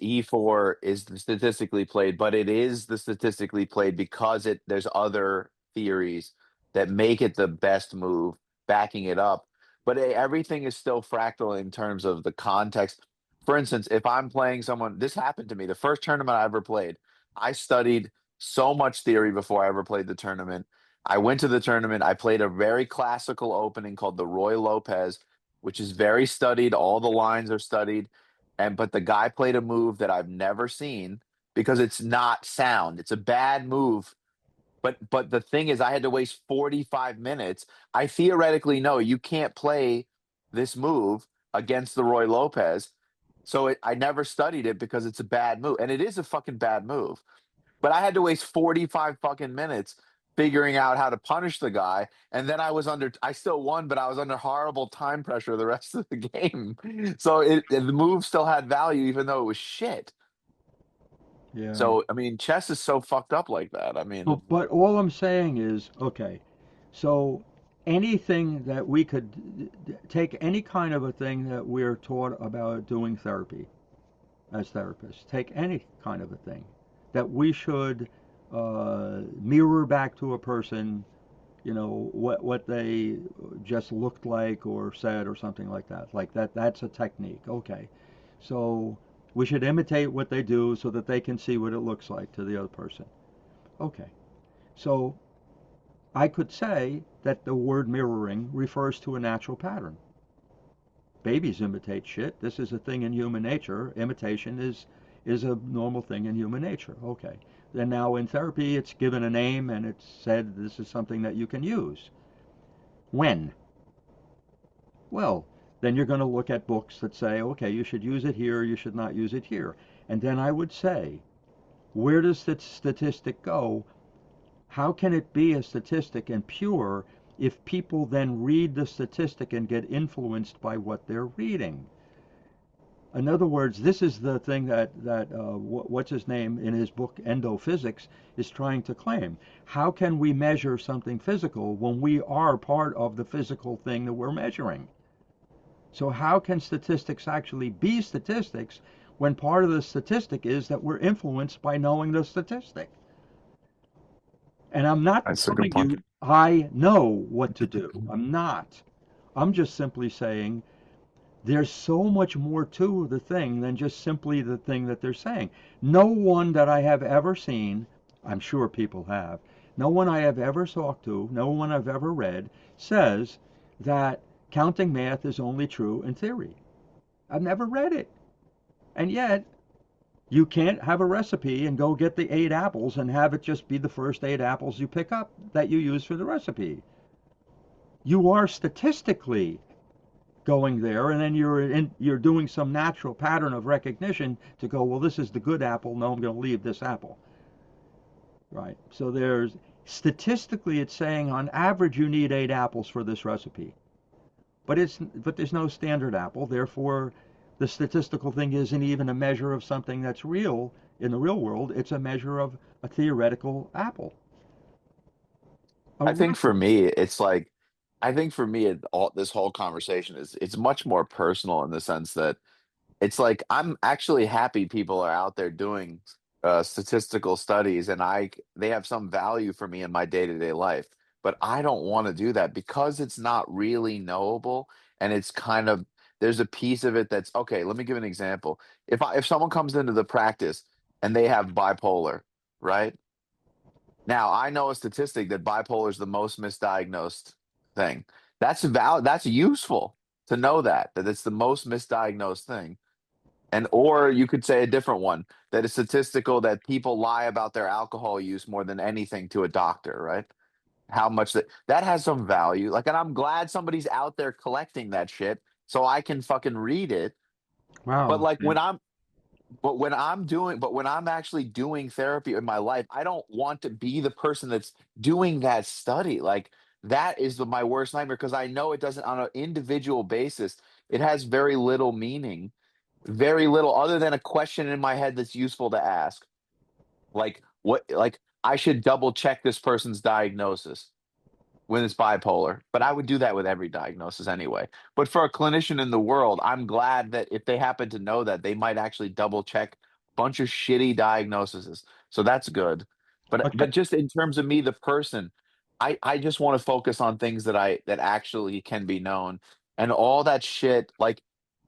E4 is the statistically played, but it is the statistically played because there's other theories that make it the best move, backing it up. But everything is still fractal in terms of the context. For instance, if I'm playing someone, this happened to me. The first tournament I ever played, I studied so much theory before I ever played the tournament. I went to the tournament. I played a very classical opening called the Roy Lopez, which is very studied. All the lines are studied. but the guy played a move that I've never seen because it's not sound. It's a bad move. But the thing is, I had to waste 45 minutes. I theoretically know you can't play this move against the Roy Lopez. So I never studied it because it's a bad move. And it is a fucking bad move. But I had to waste 45 fucking minutes figuring out how to punish the guy. And then I still won, but I was under horrible time pressure the rest of the game. So the move still had value, even though it was shit. Yeah. So, I mean, chess is so fucked up like that. I So, mean, but all I'm saying is, okay, so anything that we could take any kind of a thing that we're taught about doing therapy as therapists, take any kind of a thing that we should mirror back to a person, what they just looked like or said or something like that. Like that's a technique. Okay. So we should imitate what they do so that they can see what it looks like to the other person. Okay. So I could say that the word mirroring refers to a natural pattern. Babies imitate shit. This is a thing in human nature. Imitation is a normal thing in human nature. Okay. Then now in therapy, it's given a name and it's said this is something that you can use. When? Well, then you're going to look at books that say, okay, you should use it here, you should not use it here. And then I would say, where does the statistic go? How can it be a statistic and pure if people then read the statistic and get influenced by what they're reading? In other words, this is the thing that what's his name in his book Endophysics is trying to claim. How can we measure something physical when we are part of the physical thing that we're measuring? So how can statistics actually be statistics when part of the statistic is that we're influenced by knowing the statistic? And I'm not that's a good telling point. you I know what to do. I'm not. I'm just simply saying there's so much more to the thing than just simply the thing that they're saying. No one that I have ever seen, I'm sure people have, no one I have ever talked to, no one I've ever read says that counting math is only true in theory. I've never read it. And yet, you can't have a recipe and go get the 8 apples and have it just be the first 8 apples you pick up that you use for the recipe. You are statistically going there, and then you're doing some natural pattern of recognition to go, well, this is the good apple. No, I'm going to leave this apple. Right. So there's statistically, it's saying on average you need 8 apples for this recipe, but there's no standard apple. Therefore, the statistical thing isn't even a measure of something that's real in the real world. It's a measure of a theoretical apple. A I think for recipe. me, it's like, I think for me, this whole conversation it's much more personal in the sense that it's like I'm actually happy people are out there doing statistical studies and they have some value for me in my day-to-day life. But I don't want to do that because it's not really knowable and it's kind of there's a piece of it that's okay. Let me give an example. If someone comes into the practice and they have bipolar, right? Now, I know a statistic that bipolar is the most misdiagnosed thing. That's valid. That's useful to know that it's the most misdiagnosed thing. And or you could say a different one that is statistical that people lie about their alcohol use more than anything to a doctor, right? How much that has some value. Like, and I'm glad somebody's out there collecting that shit so I can fucking read it. But Wow. like when I'm actually doing therapy in my life, I don't want to be the person that's doing that study. Like that is my worst nightmare because I know it doesn't on an individual basis. It has very little meaning, very little other than a question in my head that's useful to ask. Like what? Like I should double check this person's diagnosis when it's bipolar, but I would do that with every diagnosis anyway. But for a clinician in the world, I'm glad that if they happen to know that, they might actually double check a bunch of shitty diagnoses. So that's good. But Okay. just in terms of me, the person, I just want to focus on things that actually can be known and all that shit. Like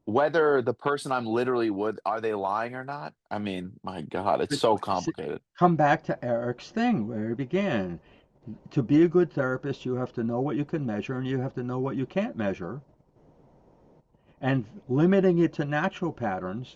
whether the person I'm literally with, are they lying or not? I mean, my God, it's But so complicated. come back to Eric's thing where he began. To be a good therapist, you have to know what you can measure and you have to know what you can't measure. And limiting it to natural patterns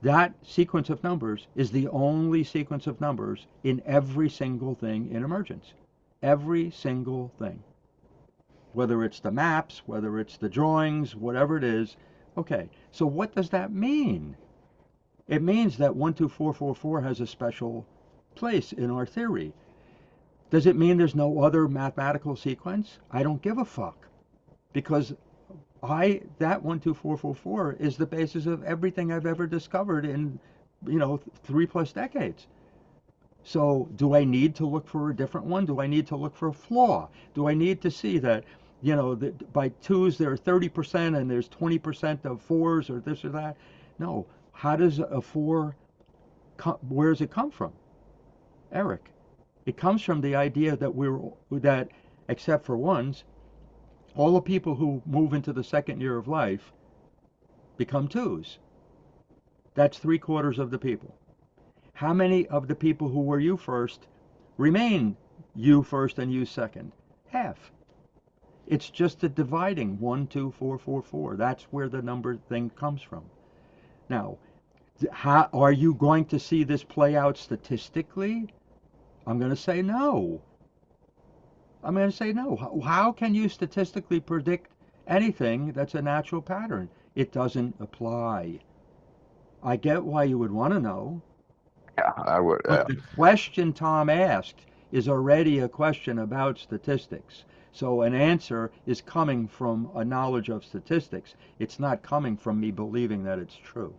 That sequence of numbers is the only sequence of numbers in every single thing in emergence. Every single thing. Whether it's the maps, whether it's the drawings, whatever it is. Okay, so what does that mean? It means that 12444 has a special place in our theory. Does it mean there's no other mathematical sequence? I don't give a fuck. Because that 12444 is the basis of everything I've ever discovered in, 3+ decades. So do I need to look for a different one? Do I need to look for a flaw? Do I need to see that, that by twos there are 30% and there's 20% of fours or this or that? No. How does a four where does it come from? Erik, it comes from the idea that except for ones, all the people who move into the second year of life become twos. That's 3/4 of the people. How many of the people who were you first remain you first and you second? Half. It's just a dividing 1, 2, 4, 4, 4. That's where the number thing comes from. Now, how are you going to see this play out statistically? I'm going to say no. I'm going to say no. How can you statistically predict anything that's a natural pattern? It doesn't apply. I get why you would want to know, Yeah, I would. but the question Tom asked is already a question about statistics. So an answer is coming from a knowledge of statistics. It's not coming from me believing that it's true.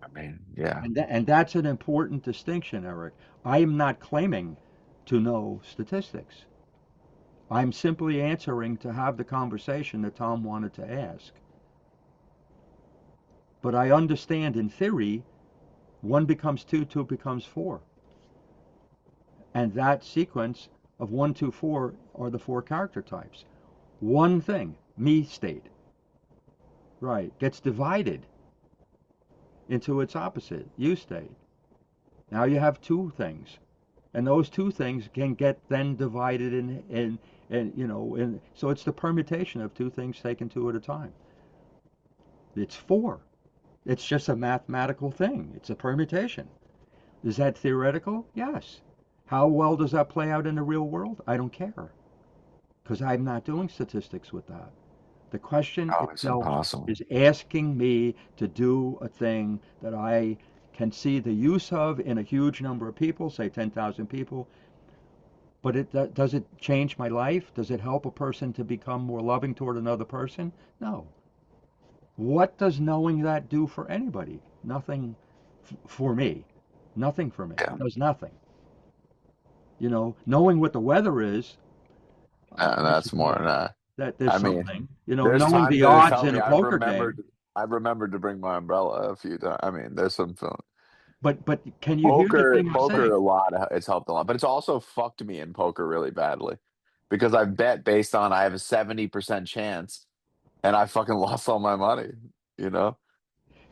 I mean, yeah. And that's an important distinction, Erik. I am not claiming to know statistics. I'm simply answering to have the conversation that Tom wanted to ask. But I understand in theory, 1 becomes 2, 2 becomes 4. And that sequence of 1, 2, 4 are the 4 character types. One thing, me state, right, gets divided into its opposite, you state. Now you have 2 things. And those 2 things can get then divided so it's the permutation of 2 things taken 2 at a time. It's 4. It's just a mathematical thing. It's a permutation. Is that theoretical? Yes. How well does that play out in the real world? I don't care. Because I'm not doing statistics with that. The question Oh, it's itself impossible. is asking me to do a thing that I can see the use of in a huge number of people, say 10,000 people, but does it change my life? Does it help a person to become more loving toward another person? No. What does knowing that do for anybody? Nothing for me. Nothing for me. Yeah, It does nothing. Knowing what the weather is, and that's more than that. that there's I mean, something. there's Knowing times the that it's odds helped in me. a poker game. I've remembered to bring my umbrella a few times. I mean, there's some fun. But can you hear the thing I'm Poker saying? a lot. It's helped a lot, but it's also fucked me in poker really badly because I bet based on I have a 70% chance, and I fucking lost all my money. You know?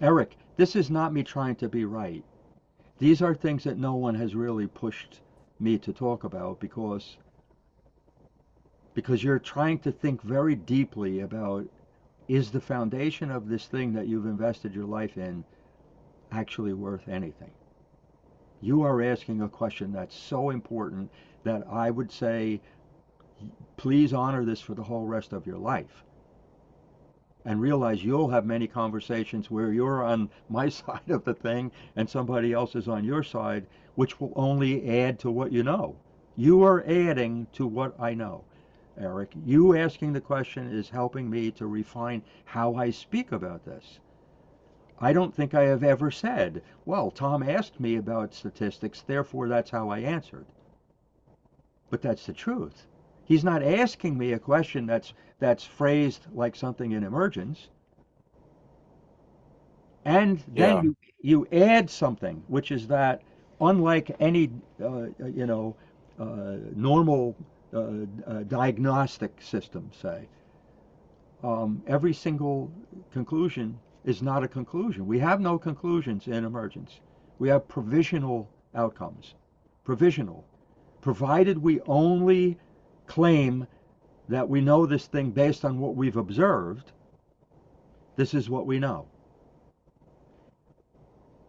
Erik, this is not me trying to be right. These are things that no one has really pushed me to talk about because you're trying to think very deeply about, is the foundation of this thing that you've invested your life in actually worth anything? You are asking a question that's so important that I would say, please honor this for the whole rest of your life. And realize you'll have many conversations where you're on my side of the thing and somebody else is on your side, which will only add to what you know. You are adding to what I know, Erik. You asking the question is helping me to refine how I speak about this. I don't think I have ever said, well, Tom asked me about statistics, therefore that's how I answered. But that's the truth. He's not asking me a question that's phrased like something in Emergence. And then Yeah. you add something, which is that unlike any normal diagnostic system, say, every single conclusion is not a conclusion. We have no conclusions in emergence. We have provisional outcomes. Provisional. Provided we only claim that we know this thing based on what we've observed, this is what we know.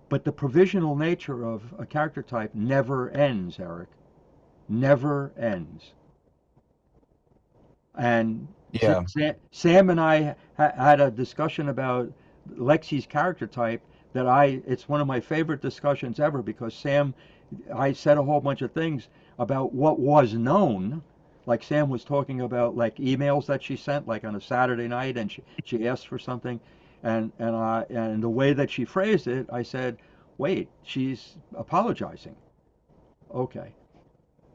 But the provisional nature of a character type never ends, Eric. Never ends. And Yeah. Sam and I had a discussion about Lexi's character type that it's one of my favorite discussions ever because I said a whole bunch of things about what was known. Like Sam was talking about like emails that she sent like on a Saturday night and she asked for something and the way that she phrased it, I said, wait, she's apologizing. Okay.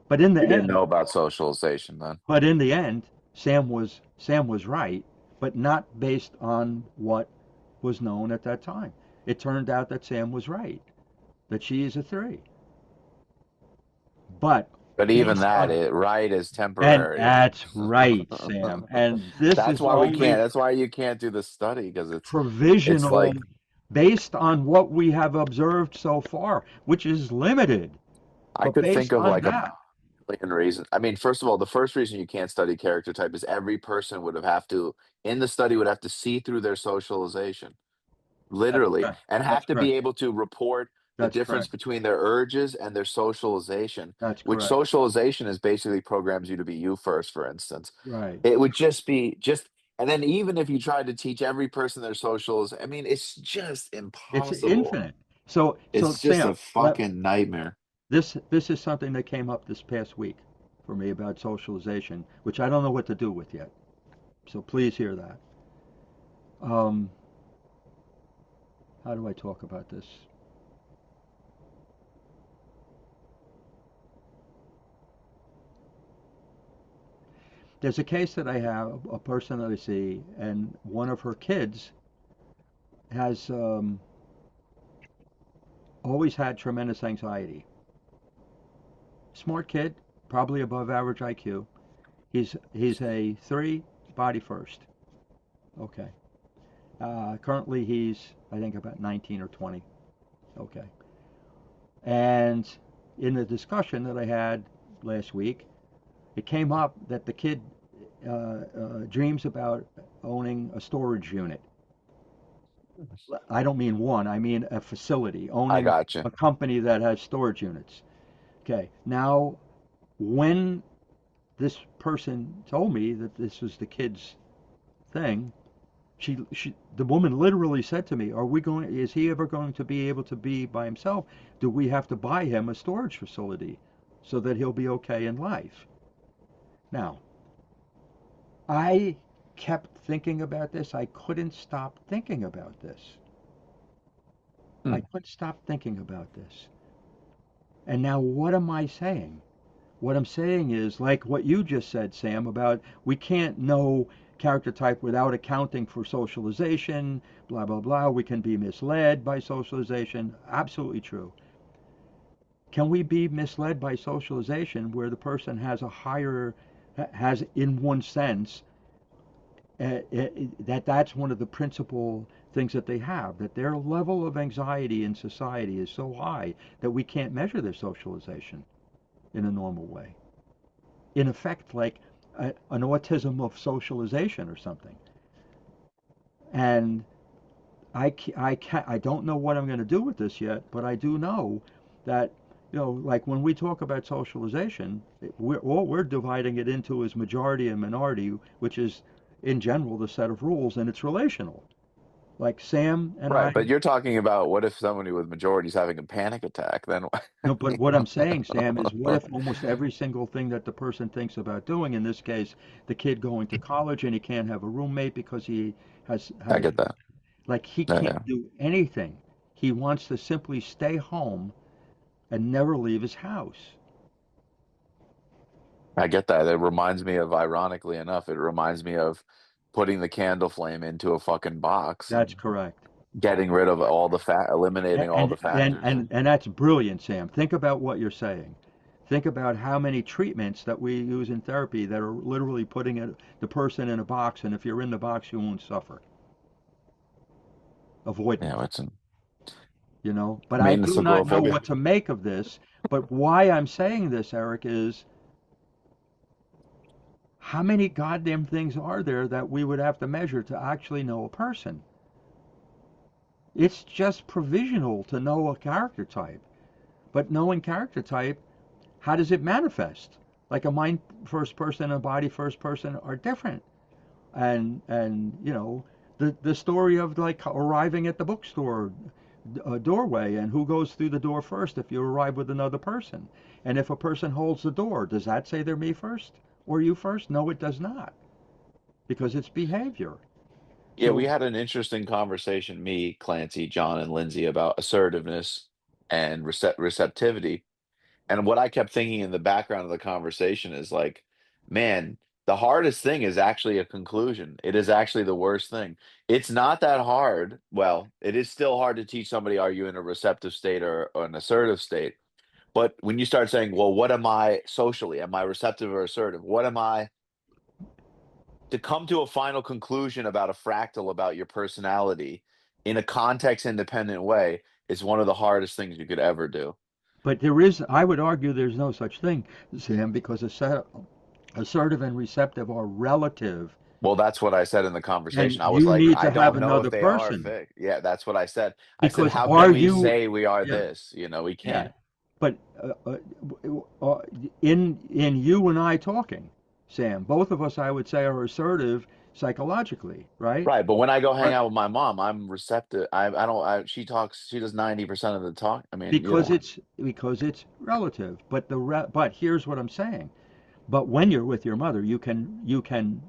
But in the You didn't end, know about socialization then. But in the end, Sam was right, but not based on what was known at that time. It turned out that Sam was right, that she is a three. But But even based that, on it right is and temporary. that's right, Sam. And this That's is why we can't. only That's why you can't do the study because it's provisional like based on what we have observed so far, which is limited, I but could think based of on like a that, million reasons. I mean, first of all, the first reason you can't study character type is every person would have to in the study would have to see through their socialization. that's Literally, correct. and have That's to be correct. able to report the That's difference correct. between their urges and their socialization, That's which correct. socialization is basically programs you to be you first, for instance. Right. It would just be just and then even if you tried to teach every person their socials, I mean, it's just It's impossible. infinite. So It's just a Sam, fucking nightmare. this is something that came up this past week for me about socialization, which I don't know what to do with yet. So please hear that. Um, how do I talk about this? There's a case that I have, a person that I see, and one of her kids has always had tremendous anxiety. Smart kid, probably above average IQ. He's a three, body first. Okay. Currently, he's I think about 19 or 20. Okay. And in the discussion that I had last week, it came up that the kid dreams about owning a storage unit. I don't mean one, I mean a facility, I owning got you. a company that has storage units. Okay. Now, when this person told me that this was the kid's thing, the woman literally said to me, is he ever going to be able to be by himself? Do we have to buy him a storage facility so that he'll be okay in life? Now, I kept thinking about this. I couldn't stop thinking about this. I Hmm. couldn't stop thinking about this. And now what am I saying? What I'm saying is like what you just said, Sam, about we can't know character type without accounting for socialization, blah, blah, blah. We can be misled by socialization. Absolutely true. Can we be misled by socialization where the person has has in one sense, that's one of the principal things that they have, that their level of anxiety in society is so high that we can't measure their socialization in a normal way? In effect, like an autism of socialization or something. And I don't know what I'm going to do with this yet, but I do know that, like when we talk about socialization, all we're dividing it into is majority and minority, which is in general the set of rules, and it's relational. Like Sam and Right, I, but you're talking about what if somebody with majority is having a panic attack? Then I no, but mean, what I'm saying, Sam, is what if almost every single thing that the person thinks about doing, in this case, the kid going to college and he can't have a roommate because he I has get that. like he Yeah, yeah. can't do anything. He wants to simply stay home and never leave his house. I get that. It reminds me of, ironically enough, it reminds me of putting the candle flame into a fucking box That's and correct. getting rid of all the eliminating all the factors. And that's brilliant, Sam. Think about what you're saying. Think about how many treatments that we use in therapy that are literally putting the person in a box, and if you're in the box, you won't suffer. Yeah, Avoidance, But I I mean, it's do not know agoraphobia. what to make of this. But why I'm saying this, Eric, is how many goddamn things are there that we would have to measure to actually know a person? It's just provisional to know a character type. But knowing character type, how does it manifest? Like a mind first person and a body first person are different. And the story of like arriving at the bookstore doorway and who goes through the door first if you arrive with another person. And if a person holds the door, does that say they're me first or you first? No, it does not, because it's behavior. Yeah, we So, had an interesting conversation, me, Clancy, John, and Lindsay, about assertiveness and receptivity. And what I kept thinking in the background of the conversation is like, man, the hardest thing is actually a conclusion. It is actually the worst thing. It's not that hard. Well, it is still hard to teach somebody, are you in a receptive state or an assertive state? But when you start saying, well, what am I socially? Am I receptive or assertive? What am I? To come to a final conclusion about a fractal about your personality in a context independent way is one of the hardest things you could ever do. but there is, I would argue, there's no such thing, Sam, because assertive and receptive are relative, Well, that's what I said in the and conversation. I was you like, need I to have don't know if another they are person fixed. Yeah, that's what I said. I said, because how can are we you, say we are yeah, this? We yeah, can't. but in you and I talking, Sam, both of us, I would say, are assertive psychologically, right? Right. But when I go hang But out with my mom, I'm receptive. I don't, she talks, she does 90% of the talk. I mean, because it's relative. But here's what I'm saying. But when you're with your mother, you can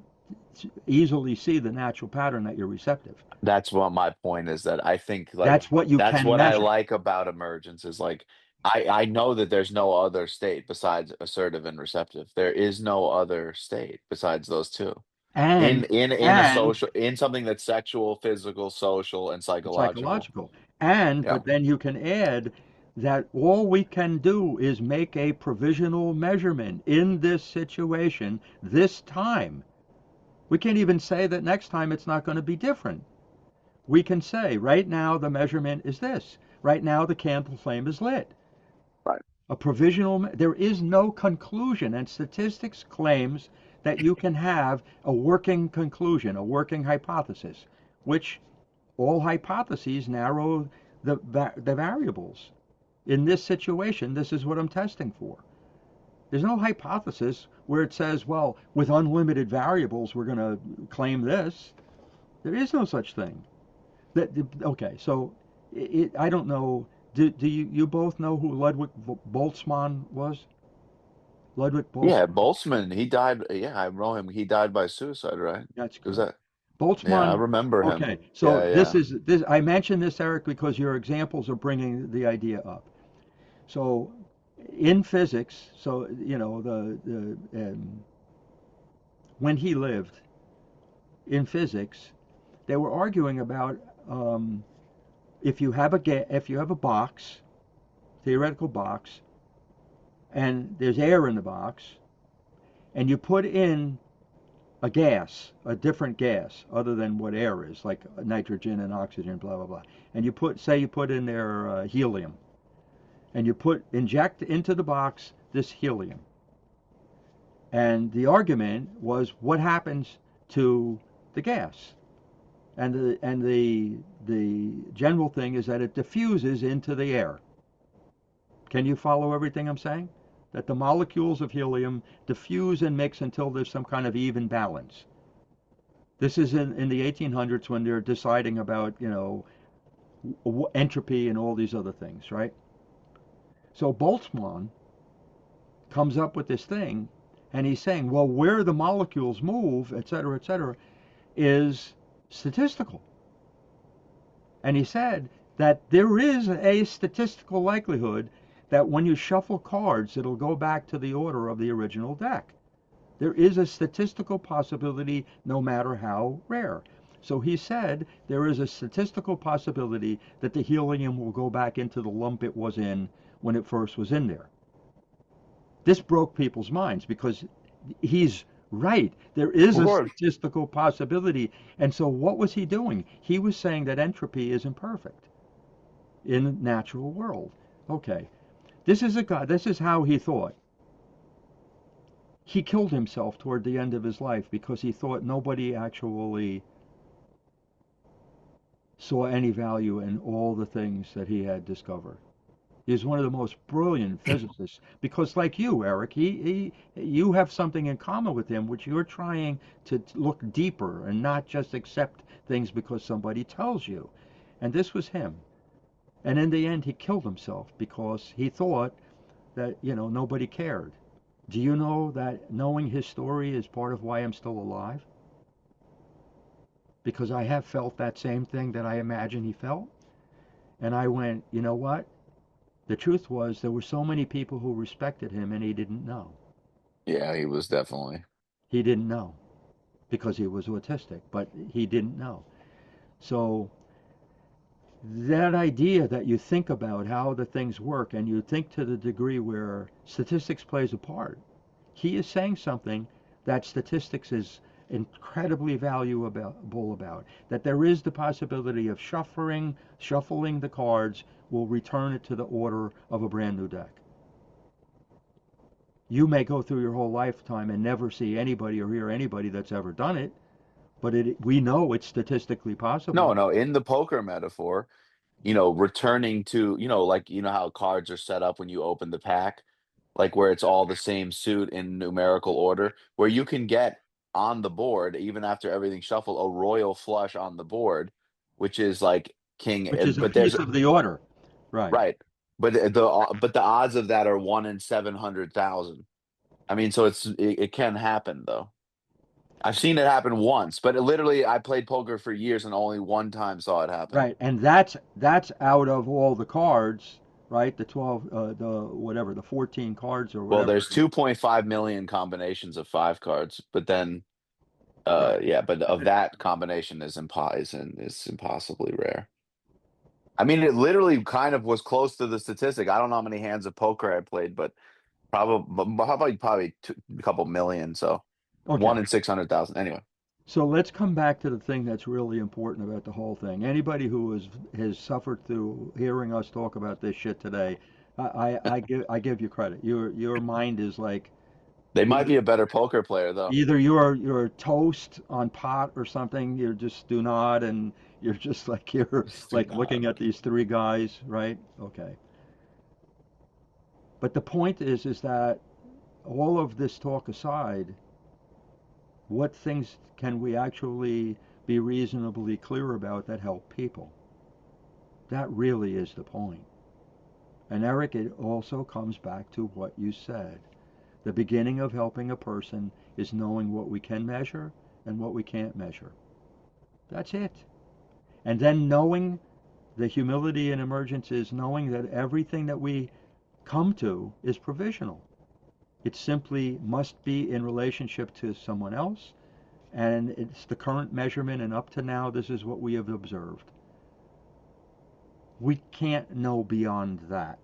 easily see the natural pattern that you're receptive. that's what my point is, that I think like That's what you that's can what I measure. like about emergence is like I know that there's no other state besides assertive and receptive. There is no other state besides those two. In And in a and social, in something that's sexual, physical, social, and psychological. psychological. And Yeah. but then you can add that all we can do is make a provisional measurement in this situation this time. We can't even say that next time it's not going to be different. We can say right now the measurement is this. Right now the candle flame is lit. Right. A provisional, there is no conclusion, and statistics claims that you can have a working conclusion, a working hypothesis, which all hypotheses narrow the variables. In this situation, this is what I'm testing for. There's no hypothesis where it says, well, with unlimited variables, we're going to claim this. There is no such thing. Okay, so I don't know. Do you both know who Ludwig Boltzmann was? Ludwig Yeah, Boltzmann. Boltzmann, he died. Yeah, I know him. He died by suicide, right? That's Was correct. that? Yeah, I Boltzmann. remember him. Okay, so Yeah, this yeah. is this. I mentioned this, Eric, because your examples are bringing the idea up. So, in physics, so when he lived in physics, they were arguing about um, if you have a box, theoretical box, and there's air in the box, and you put in a gas, a different gas other than what air is, like nitrogen and oxygen, blah blah blah, and you put in there helium, and you inject into the box this helium, and the argument was what happens to the gas, and the general thing is that it diffuses into the air. Can you follow everything I'm saying? That the molecules of helium diffuse and mix until there's some kind of even balance. This is in the 1800s when they're deciding about, entropy and all these other things, right? So Boltzmann comes up with this thing, and he's saying, well, where the molecules move, et cetera, is statistical. And he said that there is a statistical likelihood that when you shuffle cards, it'll go back to the order of the original deck. There is a statistical possibility no matter how rare. So he said there is a statistical possibility that the helium will go back into the lump it was in when it first was in there. This broke people's minds because he's right. There is Of a course. statistical possibility. And so what was he doing? He was saying that entropy isn't perfect in the natural world. Okay. This is a guy, this is how he thought. He killed himself toward the end of his life because he thought nobody actually saw any value in all the things that he had discovered. He's one of the most brilliant physicists because, like you, Eric, you have something in common with him, which you're trying to look deeper and not just accept things because somebody tells you. And this was him. And in the end, he killed himself because he thought that, nobody cared. Do you know that knowing his story is part of why I'm still alive? Because I have felt that same thing that I imagine he felt. And I went, you know what? The truth was there were so many people who respected him and he didn't know. Yeah, he was definitely. He didn't know because he was autistic, but he didn't know. So that idea that you think about how the things work and you think to the degree where statistics plays a part, he is saying something that statistics is incredibly valuable about. That there is the possibility of shuffling the cards will return it to the order of a brand new deck. You may go through your whole lifetime and never see anybody or hear anybody that's ever done it, but we know it's statistically No, possible. no, in the poker metaphor, returning to, like, how cards are set up when you open the pack, like where it's all the same suit in numerical order, where you can get on the board, even after everything's shuffled, a royal flush on the board, which is like king, Which is a but there's piece of the order. Right. right. But the odds of that are 1 in 700,000. I mean, so it can happen though. I've seen it happen once, but literally I played poker for years and only one time saw it happen. Right. And that's out of all the cards, right? The 12 the whatever, the 14 cards or Well, whatever there's it is. 2.5 million combinations of 5 cards, but then Right. yeah, but of that combination is impossibly rare. I mean, it literally kind of was close to the statistic. I don't know how many hands of poker I played, but probably how about probably a couple million, so one Okay. in 600,000. Anyway, So let's come back to the thing that's really important about the whole thing. Anybody who has suffered through hearing us talk about this shit today, I give you credit. Your mind is like they might either be a better poker player though. either you're toast on pot or something. You're just do not, and you're just like you're Just do like not. looking at these three guys, right? Okay. But the point is that all of this talk aside, what things can we actually be reasonably clear about that help people? That really is the point. And Eric, it also comes back to what you said. The beginning of helping a person is knowing what we can measure and what we can't measure. That's it. And then knowing the humility in emergence is knowing that everything that we come to is provisional. It simply must be in relationship to someone else, and it's the current measurement, and up to now, this is what we have observed. We can't know beyond that.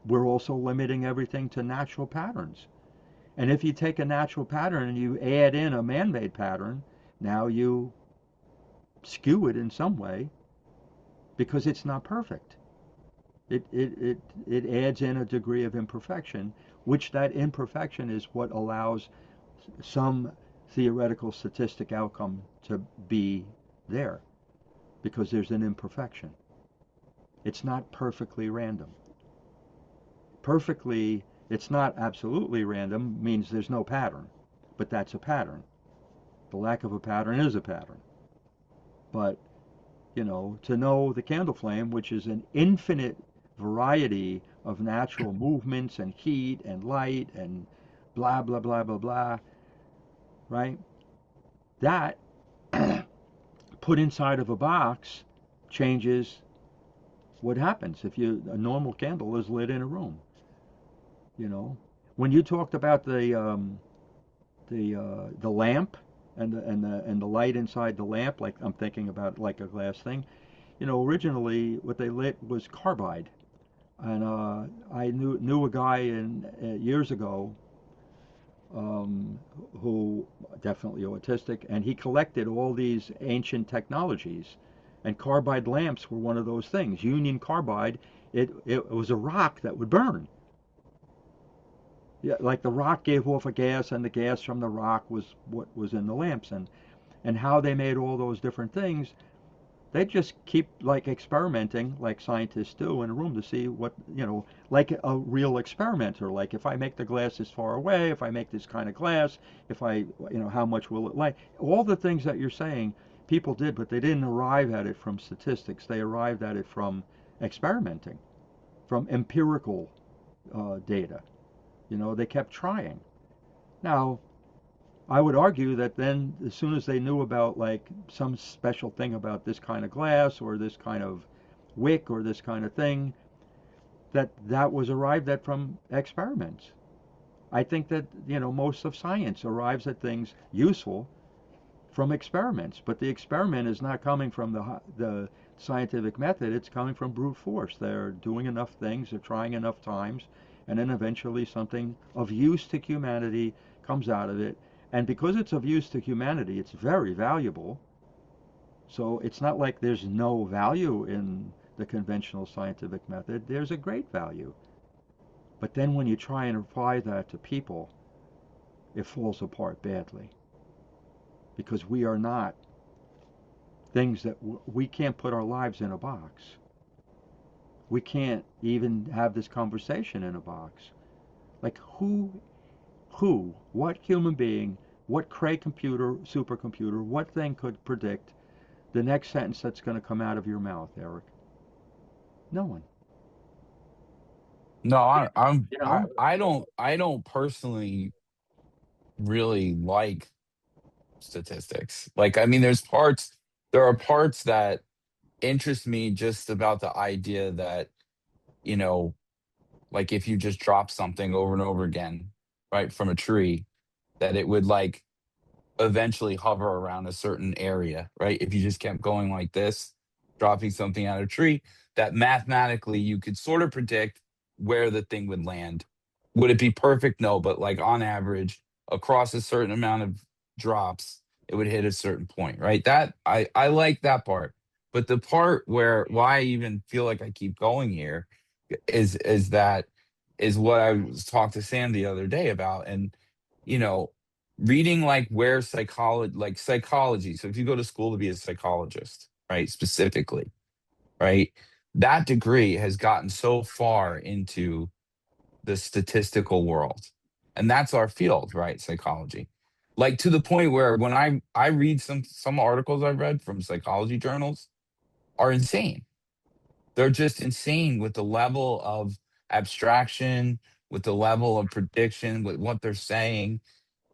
We're also limiting everything to natural patterns. And if you take a natural pattern and you add in a man made pattern, now you skew it in some way because it's not perfect. It adds in a degree of imperfection, which that imperfection is what allows some theoretical statistic outcome to be there because there's an imperfection. It's not perfectly random. Perfectly, it's not absolutely random, means there's no pattern, but that's a pattern. The lack of a pattern is a pattern. But, to know the candle flame, which is an infinite variety of natural movements and heat and light and blah, blah, blah, blah, blah, right? That put inside of a box changes what happens if a normal candle is lit in a room. You know, when you talked about the lamp and the light inside the lamp, like I'm thinking about like a glass thing. Originally what they lit was carbide, and I knew a guy in years ago um, who definitely autistic, and he collected all these ancient technologies, and carbide lamps were one of those things. Union carbide, it was a rock that would burn. Yeah, like the rock gave off a gas, and the gas from the rock was what was in the lamps, and how they made all those different things. They just keep like experimenting like scientists do in a room to see what, like a real experimenter. Like if I make the glass this far away, if I make this kind of glass, if I, how much will it light? All the things that you're saying people did, but they didn't arrive at it from statistics. They arrived at it from experimenting, from empirical data. They kept trying. Now, I would argue that then, as soon as they knew about like some special thing about this kind of glass or this kind of wick or this kind of thing, that was arrived at from experiments. I think that most of science arrives at things useful from experiments, but the experiment is not coming from the scientific method. It's coming from brute force. They're doing enough things, they're trying enough times, and then eventually something of use to humanity comes out of it. And because it's of use to humanity, it's very valuable. So it's not like there's no value in the conventional scientific method. There's a great value. But then when you try and apply that to people, it falls apart badly because we are not things that we can't put our lives in a box. We can't even have this conversation in a box. Like what human being, what Cray computer, supercomputer, what thing could predict the next sentence that's going to come out of your mouth, Erik? No one. No, You know? I don't personally really like statistics. Like, I mean, there are parts that interest me just about the idea that, you know, like if you just drop something over and over again, right, from a tree, that it would like eventually hover around a certain area, right? If you just kept going like this, dropping something out of a tree, that mathematically you could sort of predict where the thing would land. Would it be perfect? No, but like on average, across a certain amount of drops, it would hit a certain point, right? That I like that part. But the part where why I even feel like I keep going here is that is what I was talking to Sam the other day about. And you know, reading like where psychology. So if you go to school to be a psychologist, right, specifically, right, that degree has gotten so far into the statistical world, and that's our field, right, psychology. Like to the point where when I read some articles I've read from psychology journals are insane. They're just insane with the level of abstraction, with the level of prediction, with what they're saying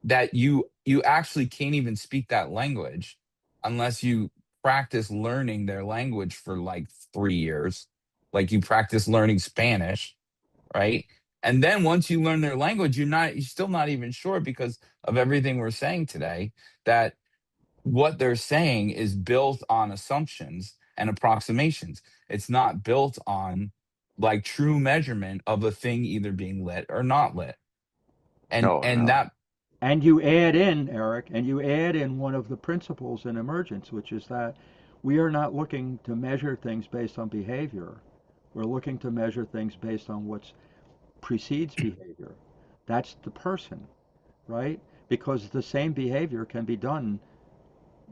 that you actually can't even speak that language unless you practice learning their language for like 3 years, like you practice learning Spanish, right? And then once you learn their language, you're still not even sure because of everything we're saying today that what they're saying is built on assumptions and approximations. It's not built on like true measurement of a thing either being lit or not lit. And No, and no. that And you add in, Erik, and you add in one of the principles in emergence, which is that we are not looking to measure things based on behavior. We're looking to measure things based on what precedes behavior. That's the person, right? Because the same behavior can be done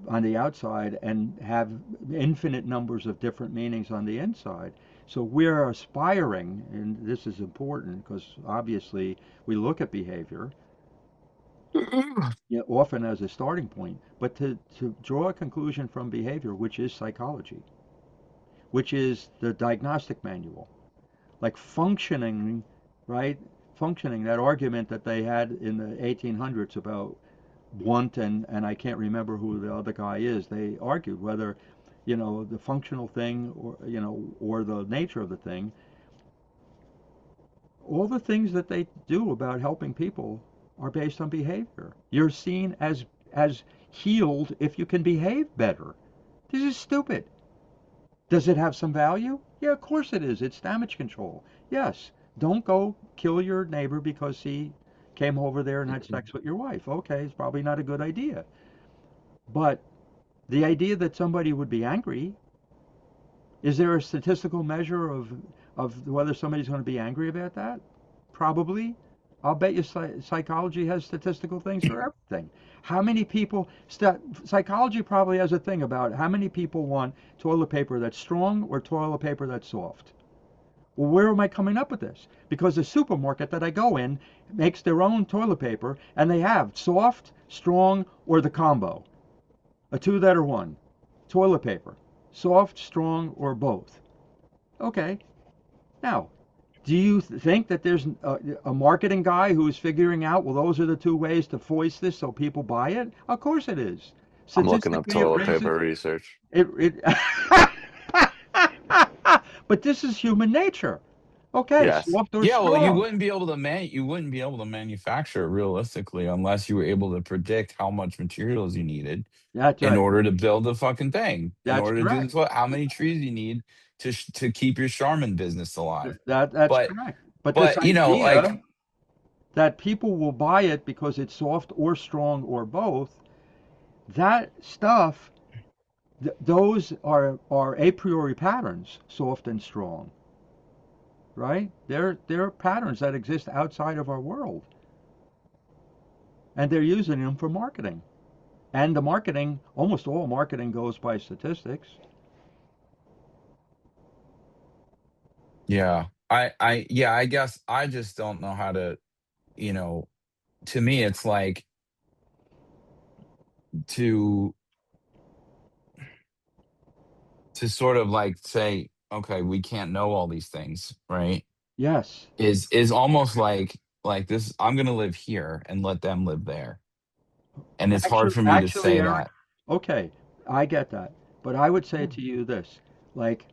on the outside and have infinite numbers of different meanings on the inside. So we're aspiring, and this is important because obviously we look at behavior, often as a starting point, but to draw a conclusion from behavior, which is psychology, which is the diagnostic manual, like functioning, right? Functioning, that argument that they had in the 1800s about want and I can't remember who the other guy is. They argued whether, the functional thing or the nature of the thing, all the things that they do about helping people are based on behavior. You're seen as healed if you can behave better. This is stupid. Does it have some value? Yeah, of course it is. It's damage control. Yes. Don't go kill your neighbor because he came over there and had sex with your wife. Okay, it's probably not a good idea. But the idea that somebody would be angry, is there a statistical measure of whether somebody's going to be angry about that? Probably. I'll bet you psychology has statistical things for everything. How many people, psychology probably has a thing about how many people want toilet paper that's strong or toilet paper that's soft. Well, where am I coming up with this? Because the supermarket that I go in makes their own toilet paper and they have soft, strong, or the combo. A two that are one. Toilet paper. Soft, strong, or both. Okay. Now, do you think that there's a marketing guy who is figuring out, well, those are the two ways to voice this so people buy it? Of course it is. I'm looking up Statistically, it toilet raises paper research. it. But this is human nature. Okay, Yes. soft or Yeah, well, strong. you wouldn't be able to manufacture it realistically unless you were able to predict how much materials you needed That's in right. order to build the fucking thing. In That's order to do correct. this, how many trees you need to keep your Charmin business alive. That's But correct. But this but you know, like idea that people will buy it because it's soft or strong or both, that stuff, those are a priori patterns, soft and strong, right? They're patterns that exist outside of our world, and they're using them for marketing. And the marketing, almost all marketing goes by statistics. yeah, I guess I just don't know how to, you know, to me it's like to sort of like say, okay, we can't know all these things, right? Yes. Is almost like this, I'm gonna live here and let them live there. And it's hard for me to Actually, say Eric, that. okay, I get that. But I would say to you this, like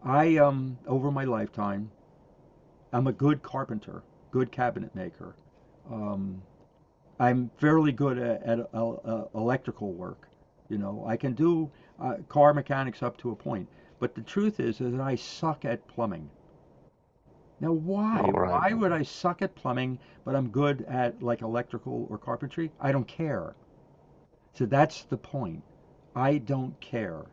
I over my lifetime, I'm a good carpenter, good cabinet maker. Um, I'm fairly good at electrical work. You know, I can do car mechanics up to a point. But the truth is that I suck at plumbing. Now, why? All right. Why would I suck at plumbing, but I'm good at like electrical or carpentry? I don't care. So that's the point. I don't care.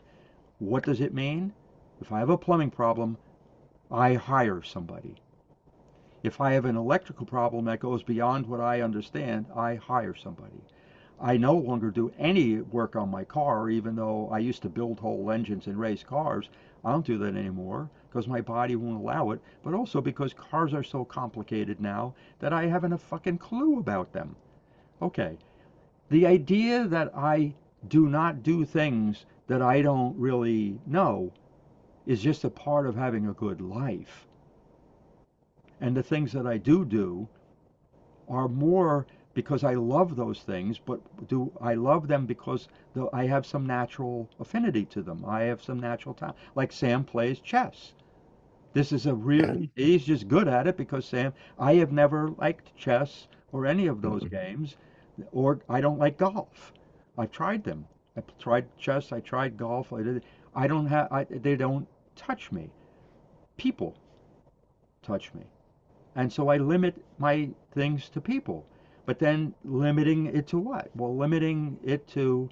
What does it mean? If I have a plumbing problem, I hire somebody. If I have an electrical problem that goes beyond what I understand, I hire somebody. I no longer do any work on my car, even though I used to build whole engines and race cars. I don't do that anymore because my body won't allow it, but also because cars are so complicated now that I haven't a fucking clue about them. Okay, the idea that I do not do things that I don't really know is just a part of having a good life. And the things that I do are more because I love those things, but do I love them because I have some natural affinity to them? I have some natural talent. Like Sam plays chess. This is a real, Yeah. he's just good at it because Sam, I have never liked chess or any of those Mm-mm. games, or I don't like golf. I've tried them. I tried chess, I tried golf. I don't have, they don't touch me. People touch me. And so I limit my things to people. But then limiting it to what? Well, limiting it to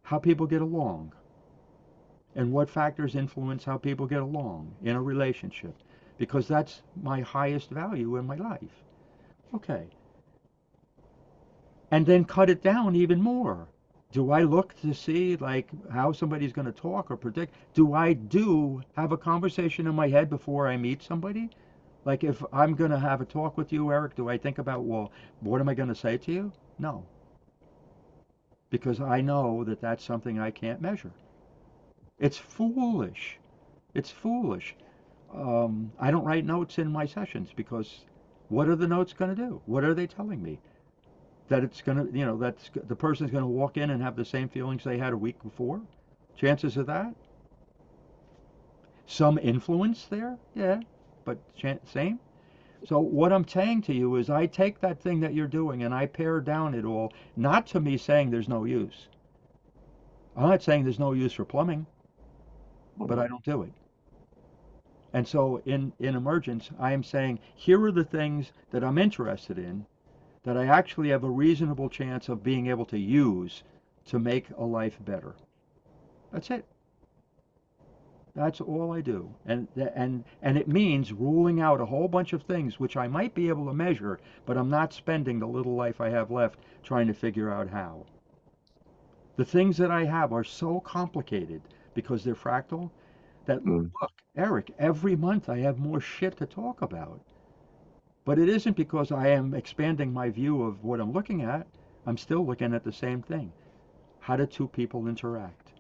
how people get along and what factors influence how people get along in a relationship. Because that's my highest value in my life. Okay. And then cut it down even more. Do I look to see like how somebody's going to talk or predict? Do I do have a conversation in my head before I meet somebody? Like if I'm going to have a talk with you, Eric, do I think about, well, what am I going to say to you? No, because I know that that's something I can't measure. It's foolish. It's foolish. I don't write notes in my sessions because what are the notes going to do? What are they telling me? That it's going to, that's the person's going to walk in and have the same feelings they had a week before? Chances of that? Some influence there? Yeah, but same? So what I'm saying to you is I take that thing that you're doing and I pare down it all, not to me saying there's no use. I'm not saying there's no use for plumbing, but I don't do it. And so in Emergence, I am saying here are the things that I'm interested in that I actually have a reasonable chance of being able to use to make a life better. That's it. That's all I do. And it means ruling out a whole bunch of things which I might be able to measure, but I'm not spending the little life I have left trying to figure out how. The things that I have are so complicated because they're fractal that, Mm. look, Erik, every month I have more shit to talk about. But it isn't because I am expanding my view of what I'm looking at. I'm still looking at the same thing. How do two people interact?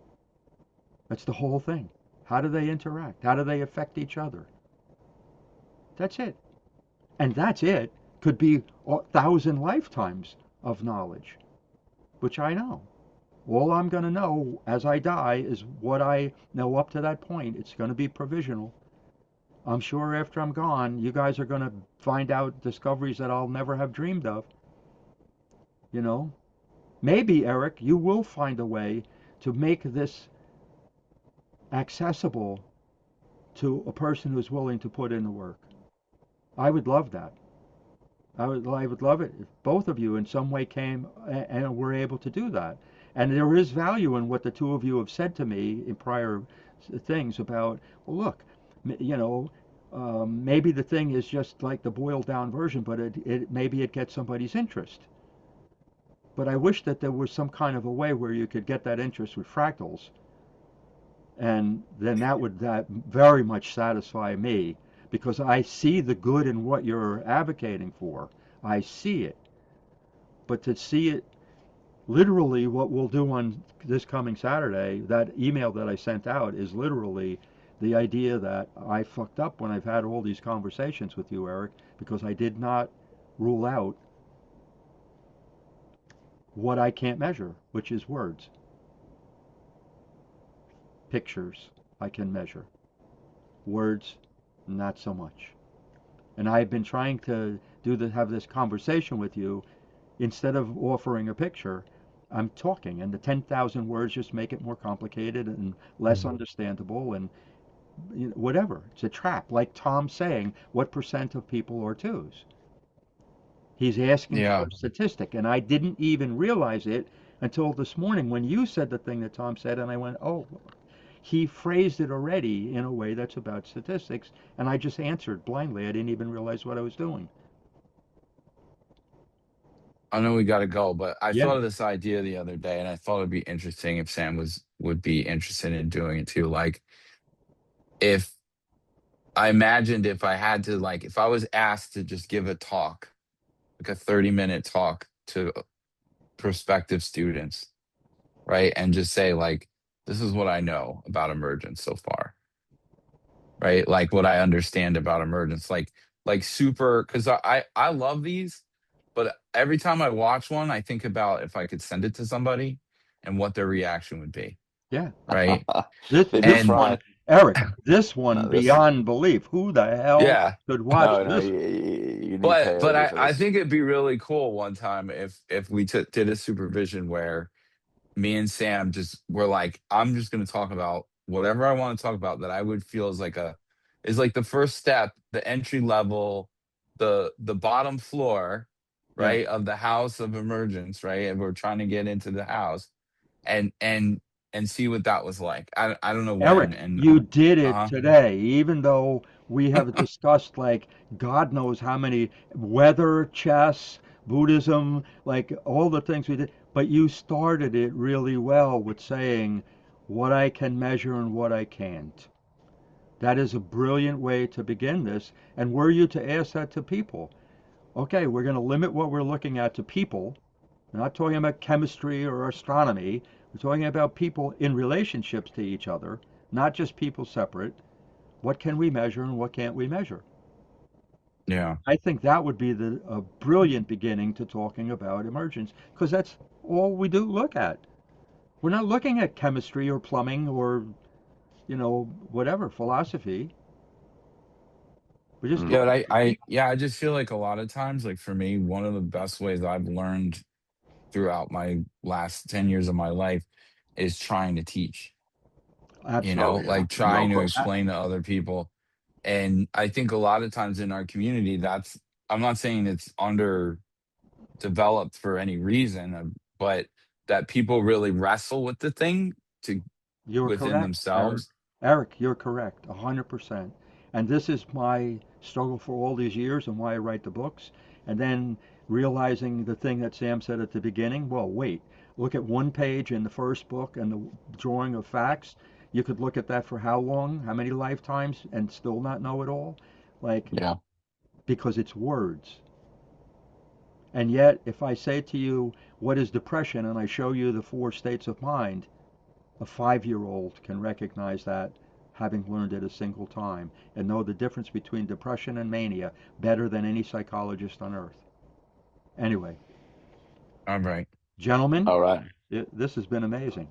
That's the whole thing. How do they interact? How do they affect each other? That's it. And that's it. Could be 1,000 lifetimes of knowledge, which I know. All I'm going to know as I die is what I know up to that point. It's going to be provisional. I'm sure after I'm gone, you guys are going to find out discoveries that I'll never have dreamed of. You know, maybe, Erik, you will find a way to make this accessible to a person who's willing to put in the work. I would love that. I would love it if both of you in some way came and were able to do that. And there is value in what the two of you have said to me in prior things about, well, look, you know, maybe the thing is just like the boiled down version, but maybe it gets somebody's interest. But I wish that there was some kind of a way where you could get that interest with fractals, and then that very much satisfy me because I see the good in what you're advocating for. I see it, but to see it literally, what we'll do on this coming Saturday, that email that I sent out is literally the idea that I fucked up when I've had all these conversations with you, Erik, because I did not rule out what I can't measure, which is words, pictures I can measure, words not so much. And I've been trying to have this conversation with you instead of offering a picture. I'm talking, and the 10,000 words just make it more complicated and less Mm. understandable, and whatever. It's a trap. Like Tom saying, what percent of people are twos? He's asking for Yeah. a statistic, and I didn't even realize it until this morning when you said the thing that Tom said, and I went, oh, he phrased it already in a way that's about statistics, and I just answered blindly. I didn't even realize what I was doing. I know we got to go, but I Yeah, thought of this idea the other day, and I thought it'd be interesting if Sam would be interested in doing it too. Like, if I imagined if I had to, like, if I was asked to just give a talk, like a 30-minute talk to prospective students, right, and just say like, this is what I know about emergence so far, right? Like what I understand about emergence, like super, because I love these, but every time I watch one, I think about if I could send it to somebody and what their reaction would be, yeah. right? They'd be This And one, fried. Erik, this one No, this. beyond belief. Who the hell yeah, could watch No, no, this? you need but peyote for I this. think it'd be really cool one time if we did a supervision where me and Sam just were like, I'm just going to talk about whatever I want to talk about that I would feel is like the first step, the entry level, the bottom floor, Yeah. right, of the house of emergence, right? And we're trying to get into the house and see what that was like. I don't know when, Erik, and you did it uh-huh. today, even though we have discussed like God knows how many weather, chess, Buddhism, like all the things we did. But you started it really well with saying what I can measure and what I can't. That is a brilliant way to begin this. And were you to ask that to people, okay, we're going to limit what we're looking at to people. We're not talking about chemistry or astronomy. We're talking about people in relationships to each other, not just people separate. What can we measure and what can't we measure? Yeah. I think that would be a brilliant beginning to talking about emergence because that's all we do look at. We're not looking at chemistry or plumbing or, whatever, philosophy. We're just Mm. Yeah, but talking to people. I just feel like a lot of times, like for me, one of the best ways I've learned throughout my last 10 years of my life is trying to teach, Oh Absolutely. yeah, like no trying to question. explain to other people. And I think a lot of times in our community, I'm not saying it's underdeveloped for any reason, but that people really wrestle with the thing to You're within correct, Eric. themselves. Eric, you're correct, 100%. And this is my struggle for all these years and why I write the books. And then realizing the thing that Sam said at the beginning, well, wait, look at one page in the first book and the drawing of facts. You could look at that for how long, how many lifetimes, and still not know it all? Like, Yeah. because it's words. And yet, if I say to you, what is depression, and I show you the four states of mind, a 5-year-old can recognize that, having learned it a single time, and know the difference between depression and mania better than any psychologist on earth. Anyway, All right. gentlemen, All right. this has been amazing.